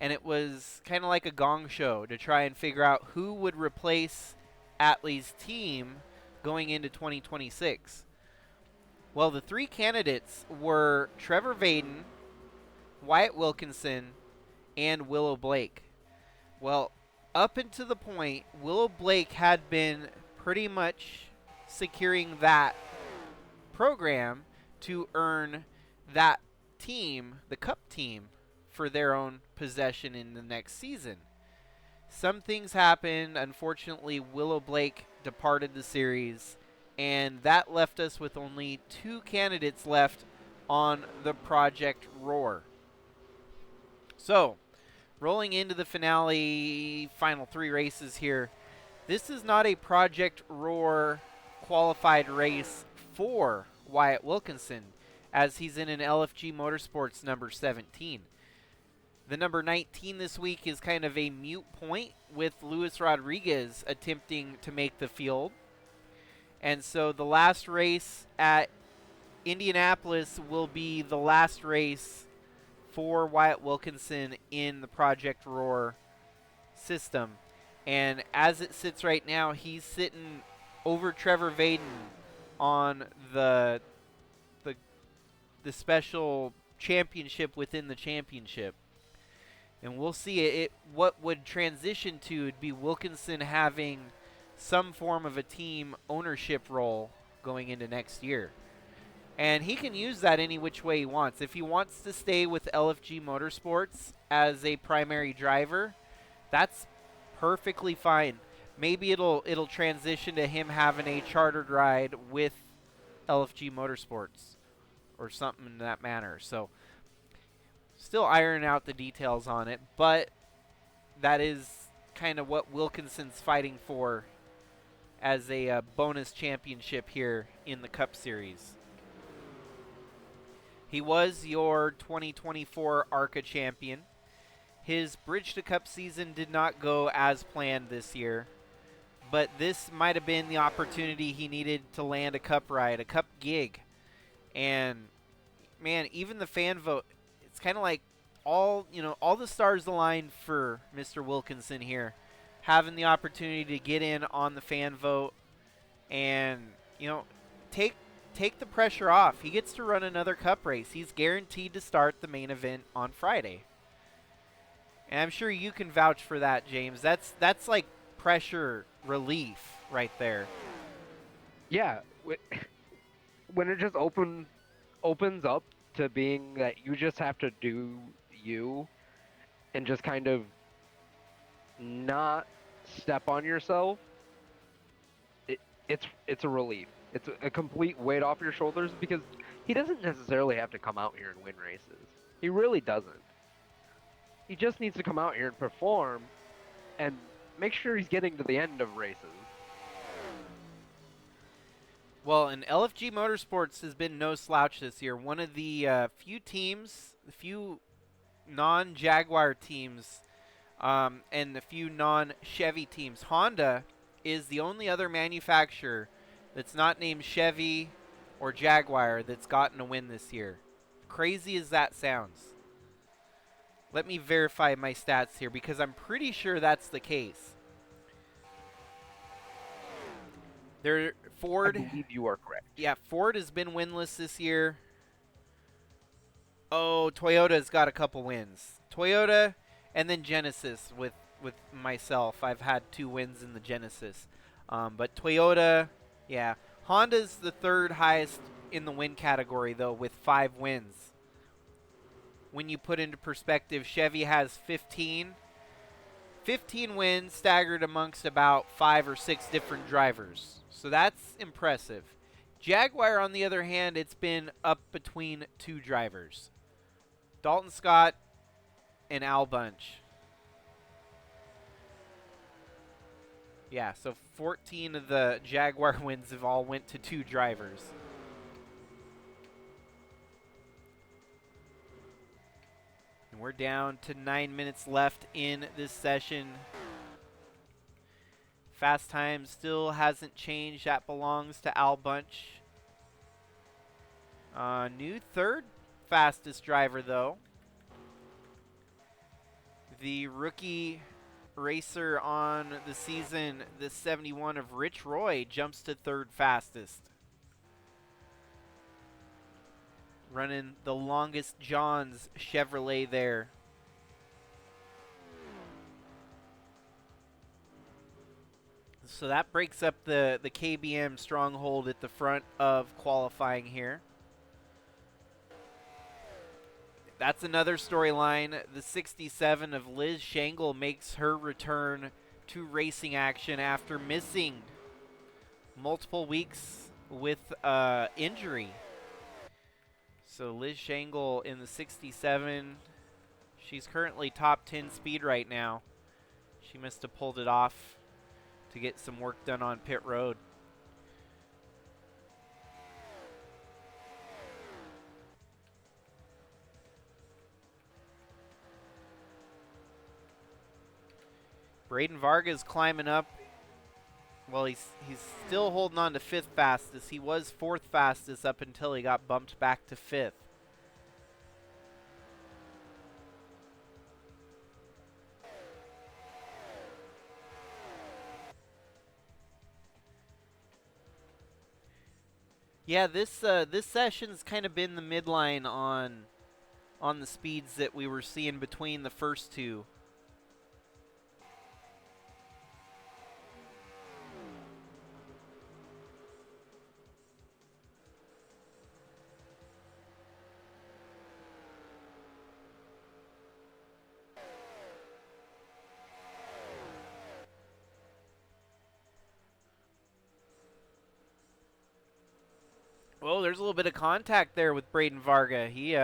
And it was kind of like a gong show to try and figure out who would replace Atlee's team going into 2026. Well, the 3 candidates were Trevor Vaden, Wyatt Wilkinson, and Willow Blake. Well, up until the point, Willow Blake had been pretty much securing that program to earn that team, the Cup team, for their own possession in the next season. Some things happened. Unfortunately, Willow Blake departed the series, and that left us with only 2 candidates left on the Project Roar. So, rolling into the finale, final 3 races here. This is not a Project Roar qualified race for Wyatt Wilkinson, as he's in an LFG Motorsports number 17. The number 19 this week is kind of a mute point with Luis Rodriguez attempting to make the field. And so the last race at Indianapolis will be the last race for Wyatt Wilkinson in the Project Roar system. And as it sits right now, he's sitting over Trevor Vaden on the special championship within the championship. And we'll see it. What would transition to would be Wilkinson having some form of a team ownership role going into next year. And he can use that any which way he wants. If he wants to stay with LFG Motorsports as a primary driver, that's perfectly fine. Maybe it'll transition to him having a chartered ride with LFG Motorsports or something in that manner. So still ironing out the details on it, but that is kind of what Wilkinson's fighting for as a bonus championship here in the Cup Series. He was your 2024 ARCA champion. His Bridge to Cup season did not go as planned this year, but this might have been the opportunity he needed to land a Cup ride, a Cup gig. And man, even the fan vote, it's kind of like all the stars aligned for Mr. Wilkinson here, having the opportunity to get in on the fan vote and take the pressure off. He gets to run another Cup race. He's guaranteed to start the main event on Friday. And I'm sure you can vouch for that, James. That's like pressure relief right there. Yeah, when it just opens up to being that you just have to do you and just kind of not step on yourself, it's a relief. It's a complete weight off your shoulders because he doesn't necessarily have to come out here and win races. He really doesn't. He just needs to come out here and perform and make sure he's getting to the end of races. Well, and LFG Motorsports has been no slouch this year. One of the few teams, the few non-Jaguar teams, and the few non-Chevy teams. Honda is the only other manufacturer that's not named Chevy or Jaguar that's gotten a win this year. Crazy as that sounds. Let me verify my stats here because I'm pretty sure that's the case. There, I Ford, believe you are correct. yeah, Ford has been winless this year. Oh, Toyota's got a couple wins. Toyota and then Genesis with myself. I've had 2 wins in the Genesis. But Toyota, yeah. Honda's the 3rd highest in the win category, though, with 5 wins. When you put into perspective, Chevy has 15. 15 wins staggered amongst about 5 or 6 different drivers. So that's impressive. Jaguar, on the other hand, it's been up between 2 drivers. Dalton Scott and Al Bunch. Yeah, so 14 of the Jaguar wins have all went to 2 drivers. And we're down to 9 minutes left in this session. Fast time still hasn't changed. That belongs to Al Bunch. New 3rd fastest driver, though. The rookie racer on the season, the 71 of Rich Roy, jumps to 3rd fastest. Running the longest John's Chevrolet there. So that breaks up the KBM stronghold at the front of qualifying here. That's another storyline. The 67 of Liz Shangle makes her return to racing action after missing multiple weeks with injury. So Liz Shangle in the 67. She's currently top 10 speed right now. She must have pulled it off to get some work done on pit road. Braden Vargas climbing up. Well, he's still holding on to 5th fastest. He was 4th fastest up until he got bumped back to 5th. Yeah, this session's kind of been the midline on the speeds that we were seeing between the first 2. Oh, there's a little bit of contact there with Braden Varga. He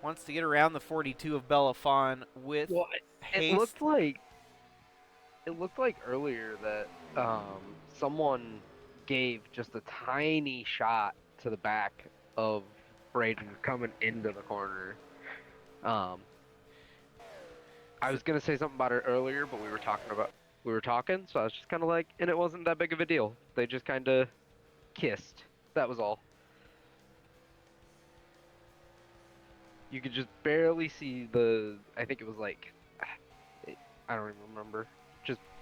wants to get around the 42 of Belafon with haste. It looked like earlier that someone gave just a tiny shot to the back of Braden coming into the corner. I was gonna say something about it earlier, but we were talking, so I was just kind of like, and it wasn't that big of a deal. They just kind of kissed. That was all. You could just barely see I think it was like, I don't even remember.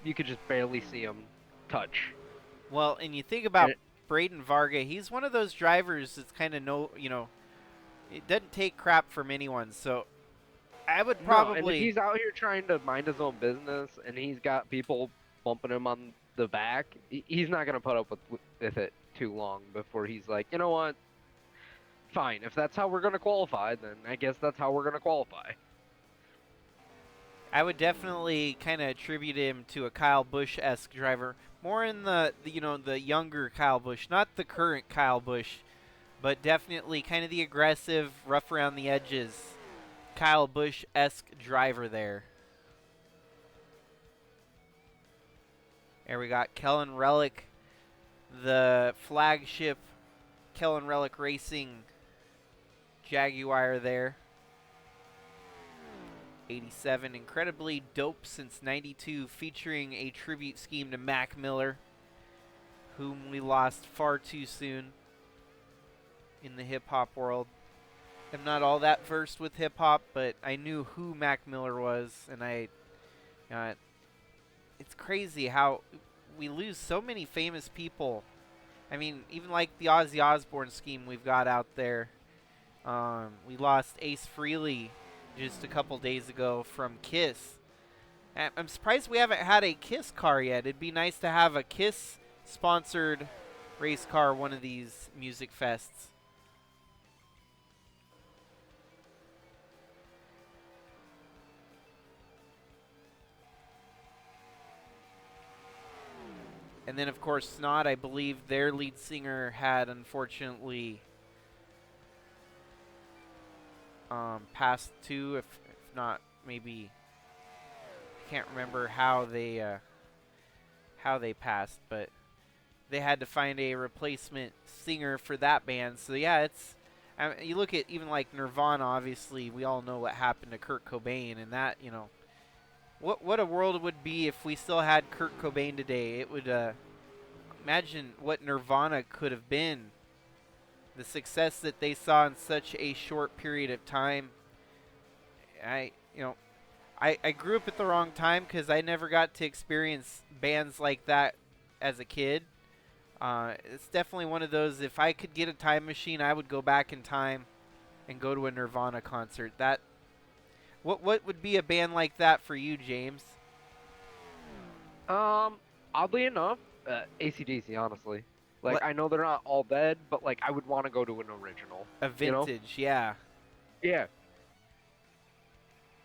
You could just barely see him touch. Well, and you think about Braden Varga, he's one of those drivers that's kind of it doesn't take crap from anyone. So I would probably. No, and if he's out here trying to mind his own business and he's got people bumping him on the back, he's not gonna put up with it too long before he's like, you know what? Fine, if that's how we're gonna qualify, then I guess that's how we're gonna qualify. I would definitely kind of attribute him to a Kyle Busch-esque driver, more in the younger Kyle Busch, not the current Kyle Busch, but definitely kind of the aggressive, rough around the edges, Kyle Busch-esque driver there. There we got Kellen Relic the flagship Kellen Relic Racing Jaguar there. 87, incredibly dope since 92, featuring a tribute scheme to Mac Miller, whom we lost far too soon in the hip-hop world. I'm not all that versed with hip-hop, but I knew who Mac Miller was, and it's crazy how we lose so many famous people. I mean, even like the Ozzy Osbourne scheme we've got out there. We lost Ace Frehley just a couple days ago from Kiss. I'm surprised we haven't had a Kiss car yet. It'd be nice to have a Kiss-sponsored race car one of these music fests. And then, of course, Snot, I believe their lead singer had unfortunately passed too, if not maybe, I can't remember how they passed, but they had to find a replacement singer for that band. So yeah, you look at even like Nirvana. Obviously, we all know what happened to Kurt Cobain, and that, what a world it would be if we still had Kurt Cobain today. It would imagine what Nirvana could have been. The success that they saw in such a short period of time. I grew up at the wrong time because I never got to experience bands like that as a kid. It's definitely one of those, if I could get a time machine, I would go back in time and go to a Nirvana concert. What would be a band like that for you, James? Oddly enough, AC/DC, honestly. Like, What? I know they're not all dead, but like, I would want to go to an original. A vintage, yeah. Yeah.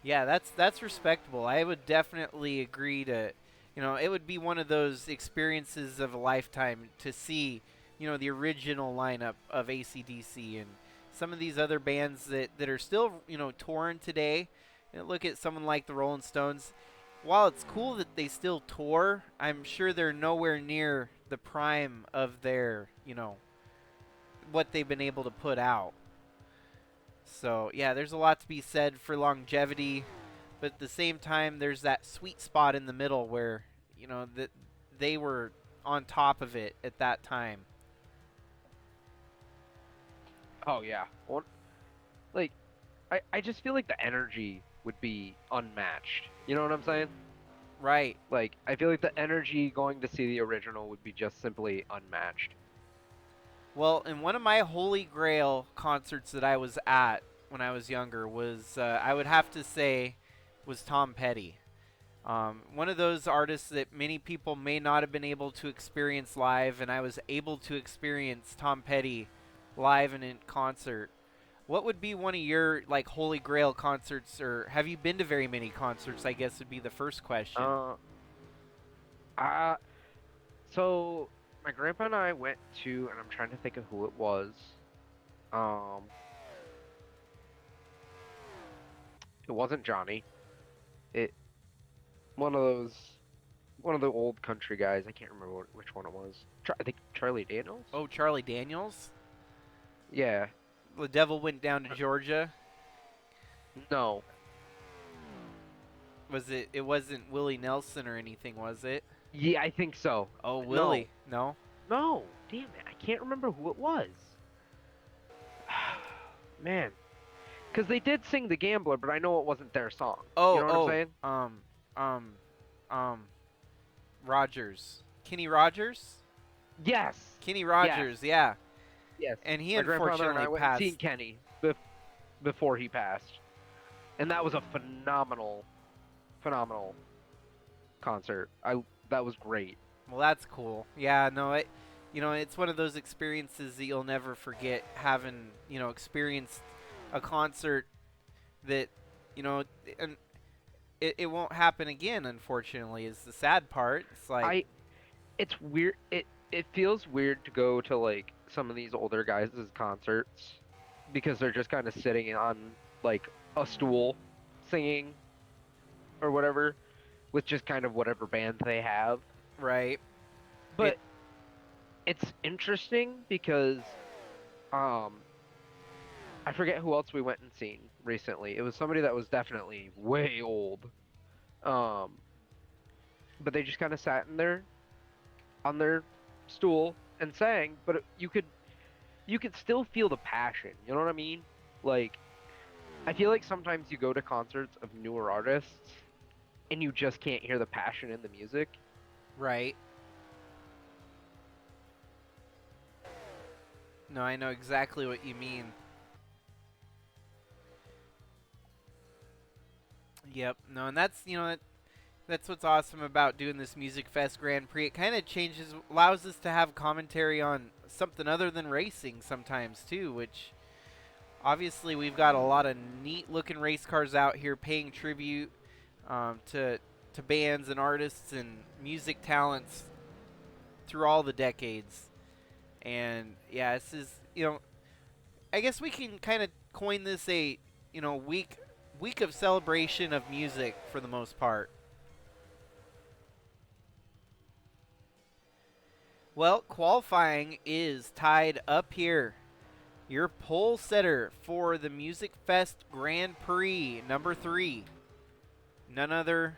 Yeah, that's respectable. I would definitely agree to, it would be one of those experiences of a lifetime to see, the original lineup of AC/DC and some of these other bands that are still, touring today. Look at someone like the Rolling Stones. While it's cool that they still tour, I'm sure they're nowhere near the prime of their, what they've been able to put out. So, yeah, there's a lot to be said for longevity, but at the same time, there's that sweet spot in the middle where, that they were on top of it at that time. Oh yeah. Like, I just feel like the energy would be unmatched. You know what I'm saying? Right. Like, I feel like the energy going to see the original would be just simply unmatched. Well, in one of my Holy Grail concerts that I was at when I was younger was, I would have to say, was Tom Petty. One of those artists that many people may not have been able to experience live, and I was able to experience Tom Petty live and in concert. What would be one of your like Holy Grail concerts, or have you been to very many concerts? I guess would be the first question. Uh, so my grandpa and I went to, and I'm trying to think of who it was. Um, it wasn't Johnny. It one of those, one of the old country guys. I can't remember which one it was. I think Charlie Daniels. Oh, Charlie Daniels. Yeah. The Devil Went Down to Georgia. No. Was it? It wasn't Willie Nelson or anything, was it? Yeah, I think so. Oh, Willie. No. No. Damn it! I can't remember who it was. Man. Because they did sing The Gambler, but I know it wasn't their song. Oh, You know what I'm saying? Rogers. Kenny Rogers? Yes. Kenny Rogers, yeah. Yes. And he My grandfather and I unfortunately went passed. and seen Kenny before he passed, and that was a phenomenal concert. That was great. Well, that's cool. Yeah, no, it's one of those experiences that you'll never forget, having, experienced a concert that, and it won't happen again, unfortunately, is the sad part. It's like it's weird. It feels weird to go to like some of these older guys' concerts because they're just kind of sitting on like a stool singing or whatever with just kind of whatever band they have. right. But it's interesting because um I forget who else we went and seen recently. It was somebody that was definitely way old. Um, but they just kind of sat in there on their stool and sang, but you could still feel the passion. You know what I mean? Like I feel like sometimes you go to concerts of newer artists and you just can't hear the passion in the music. Right. No, I know exactly what you mean. Yep. No, and that's, that's what's awesome about doing this Music Fest Grand Prix. It kind of changes, allows us to have commentary on something other than racing sometimes too, which obviously we've got a lot of neat looking race cars out here paying tribute to bands and artists and music talents through all the decades. And yeah, this is, I guess we can kind of coin this a, week of celebration of music for the most part. Well, qualifying is tied up here. Your pole setter for the Music Fest Grand Prix number 3, none other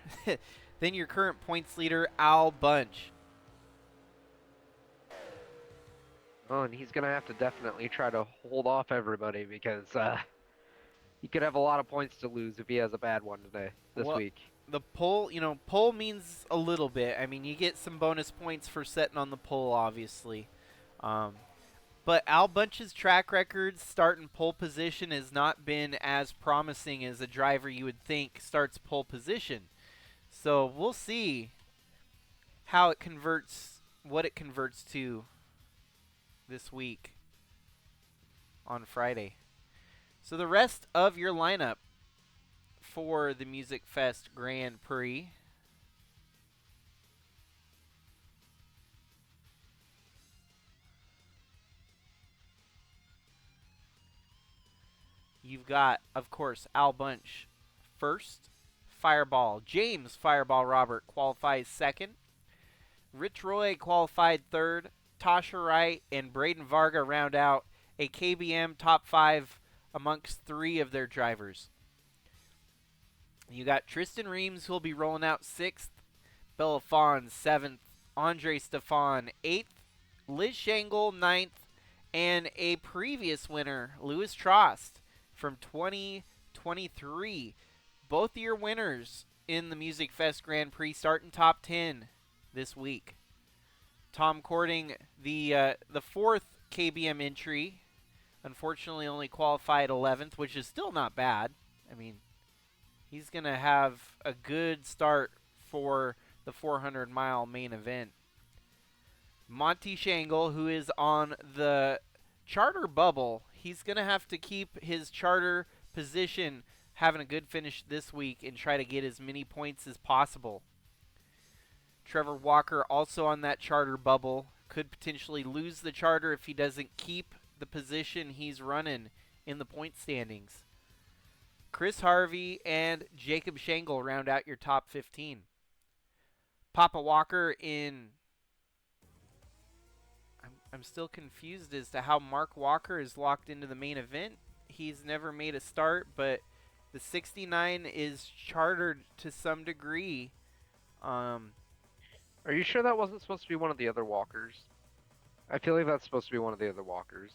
than your current points leader, Al Bunch. Oh, and he's gonna have to definitely try to hold off everybody because he could have a lot of points to lose if he has a bad one today, this Well, week. the pole, pole means a little bit. I mean, you get some bonus points for setting on the pole, obviously. Um, but Al Bunch's track record starting pole position has not been as promising as a driver you would think starts pole position. So we'll see how it converts, what it converts to this week on Friday. So the rest of your lineup for the Music Fest Grand Prix. You've got, of course, Al Bunch first. Fireball. James Fireball Robert qualifies second. Rich Roy qualified third. Tasha Wright and Braden Varga round out a KBM top 5 amongst 3 of their drivers. You got Tristan Reams, who will be rolling out 6th. Bella Fawn 7th. Andre Stefan 8th. Liz Shangle 9th. And a previous winner, Louis Trost from 2023. Both of your winners in the Music Fest Grand Prix starting top 10 this week. Tom Cording, the 4th KBM entry, unfortunately only qualified 11th, which is still not bad. I mean, he's going to have a good start for the 400-mile main event. Monty Shangle, who is on the charter bubble, he's going to have to keep his charter position having a good finish this week and try to get as many points as possible. Trevor Walker, also on that charter bubble, could potentially lose the charter if he doesn't keep the position he's running in the point standings. Chris Harvey and Jacob Shangle round out your top 15. Papa Walker in... I'm still confused as to how Mark Walker is locked into the main event. He's never made a start, but the 69 is chartered to some degree. Are you sure that wasn't supposed to be one of the other walkers? I feel like that's supposed to be one of the other walkers.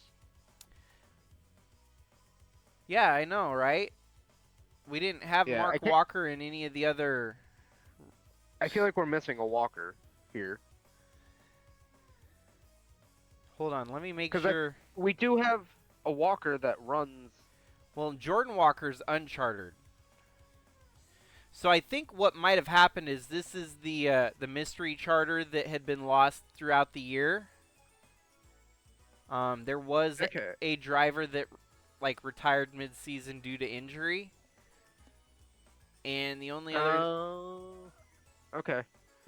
Yeah, I know, right? We didn't have Yeah, Mark Walker in any of the other... I feel like we're missing a walker here. Hold on, let me make sure. We do have a walker that runs... Well, Jordan Walker's unchartered. So I think what might have happened is this is the mystery charter that had been lost throughout the year. There was a driver that retired mid-season due to injury, and the only other. Okay.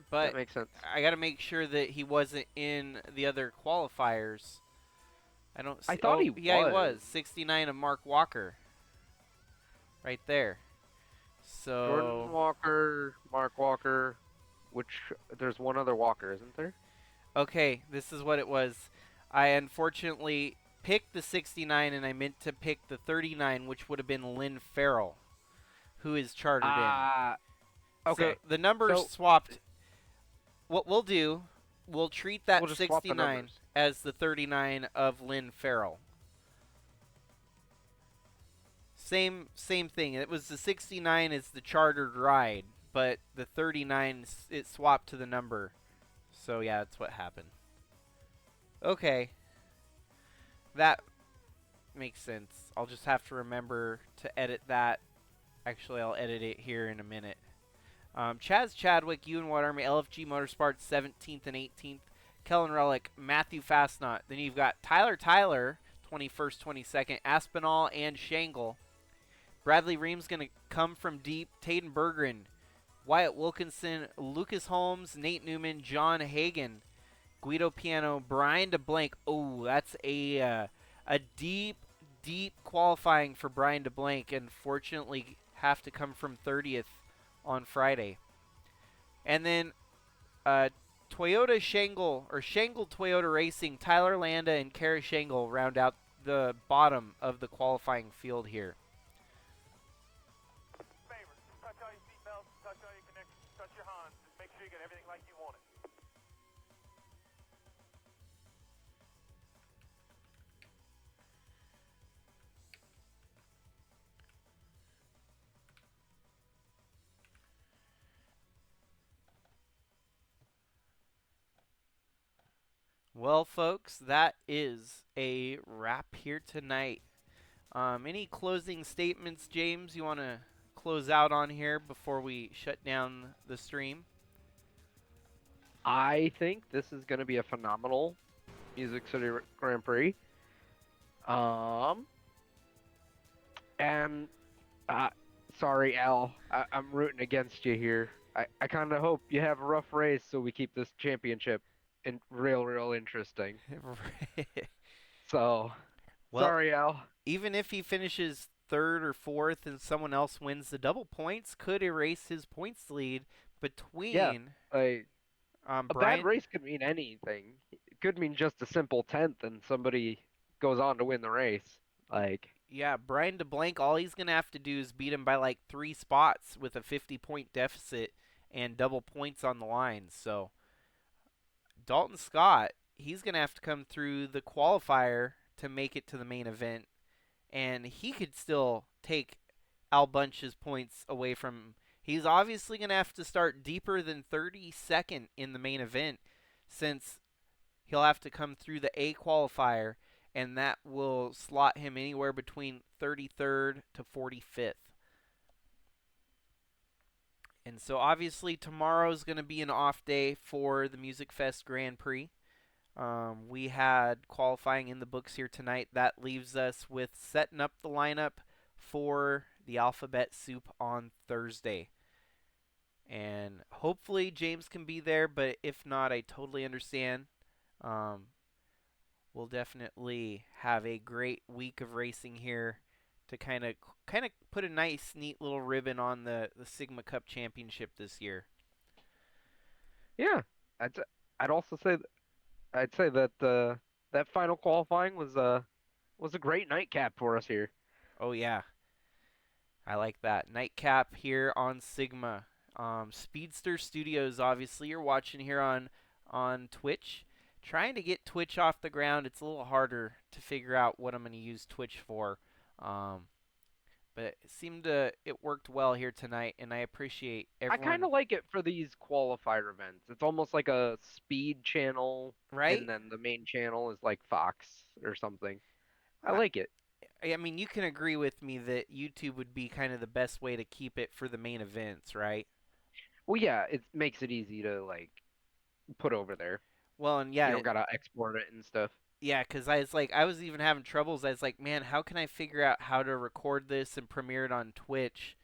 But that makes sense. I got to make sure that he wasn't in the other qualifiers. I don't. I thought he was. Yeah, he was 69 of Mark Walker. Right there. So Jordan Walker, Mark Walker, which there's one other Walker, isn't there? Okay, this is what it was. I unfortunately picked the 69 and I meant to pick the 39, which would have been Lynn Farrell, who is chartered in. Ah, So okay. the numbers So swapped. What we'll do, we'll treat we'll that just swap the 69 numbers. as the 39 of Lynn Farrell. Same thing. It was the 69 is the chartered ride, but the 39 it swapped to the number. So yeah, that's what happened. Okay, that makes sense. I'll just have to remember to edit that. Actually, I'll edit it here in a minute. Chaz Chadwick, Ewan White Army, LFG Motorsports, 17th and 18th. Kellen Relic, Matthew Fastnot. Then you've got Tyler, 21st, 22nd, Aspinall, and Shangle. Bradley Ream's going to come from deep. Taden Berggren, Wyatt Wilkinson, Lucas Holmes, Nate Newman, John Hagen, Guido Piano, Brian DeBlank. Oh, that's a deep qualifying for Brian DeBlank, and fortunately have to come from 30th on Friday. And then Toyota Shangle or Shangle Toyota Racing, Tyler Landa and Kara Shangle round out the bottom of the qualifying field here. Favor, touch all your seatbelts, touch all your connections, touch your Hans. Just make sure you get everything like you want it. Well, folks, that is a wrap here tonight. Any closing statements, James, you want to close out on here before we shut down the stream? I think this is going to be a phenomenal Music City Grand Prix. And sorry, Al, I'm rooting against you here. I kind of hope you have a rough race so we keep this championship real interesting. So, Well, sorry, Al. even if he finishes third or fourth and someone else wins, the double points could erase his points lead Yeah, between like a bad Brian. race could mean anything. It could mean just a simple 10th and somebody goes on to win the race. Like, Yeah, Brian DeBlank, all he's going to have to do is beat him by like 3 spots with a 50-point deficit and double points on the line. So Dalton Scott, he's going to have to come through the qualifier to make it to the main event, and he could still take Al Bunch's points away from him. He's obviously going to have to start deeper than 32nd in the main event since he'll have to come through the A qualifier, and that will slot him anywhere between 33rd to 45th. And so obviously tomorrow's going to be an off day for the MusicFest Grand Prix. We had qualifying in the books here tonight. That leaves us with setting up the lineup for the Alphabet Soup on Thursday. And hopefully James can be there, but if not, I totally understand. Um, we'll definitely have a great week of racing here to kind of put a nice, neat little ribbon on the Sigma Cup Championship this year. yeah, I'd I'd also say I'd say that that final qualifying was a great nightcap for us here. Oh yeah, I like that nightcap here on Sigma. Speedster Studios, obviously, you're watching here on Twitch. Trying to get Twitch off the ground, it's a little harder to figure out what I'm going to use Twitch for. Um, but it worked well here tonight, and I appreciate I kind everyone. of like it for these qualifier events. It's almost like a speed channel, Right? and then the main channel is like Fox or something. I I, like it. I mean, you can agree with me that YouTube would be kind of the best way to keep it for the main events, right? Well, yeah, it makes it easy to like put over there. Well, and You yeah, don't gotta export it and stuff. yeah, because I was even having troubles. I was like, man, how can I figure out how to record this and premiere it on Twitch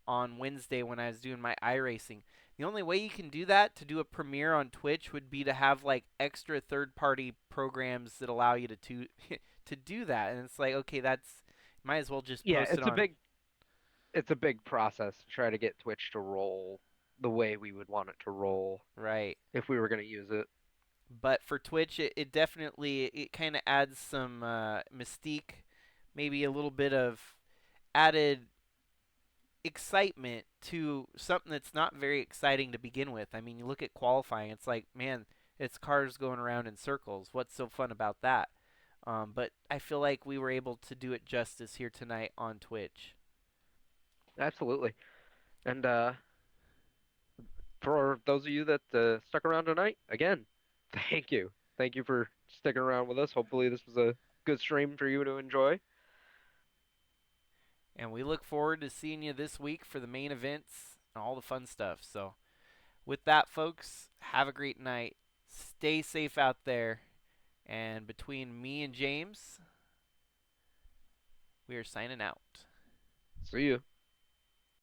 on Wednesday when I was doing my iRacing? The only way you can do that to do a premiere on Twitch would be to have like extra third-party programs that allow you to do that. And it's like, okay, that's might as well just Yeah, post it on. it's a big process to try to get Twitch to roll the way we would want it to roll Right. if we were gonna use it. But for Twitch, it definitely it kind of adds some mystique, maybe a little bit of added excitement to something that's not very exciting to begin with. I mean, you look at qualifying, it's like, man, it's cars going around in circles. What's so fun about that? But I feel like we were able to do it justice here tonight on Twitch. Absolutely. And for those of you that stuck around tonight, again, thank you. Thank you for sticking around with us. Hopefully, this was a good stream for you to enjoy. And we look forward to seeing you this week for the main events and all the fun stuff. So, with that, folks, have a great night. Stay safe out there. And between me and James, we are signing out. See you.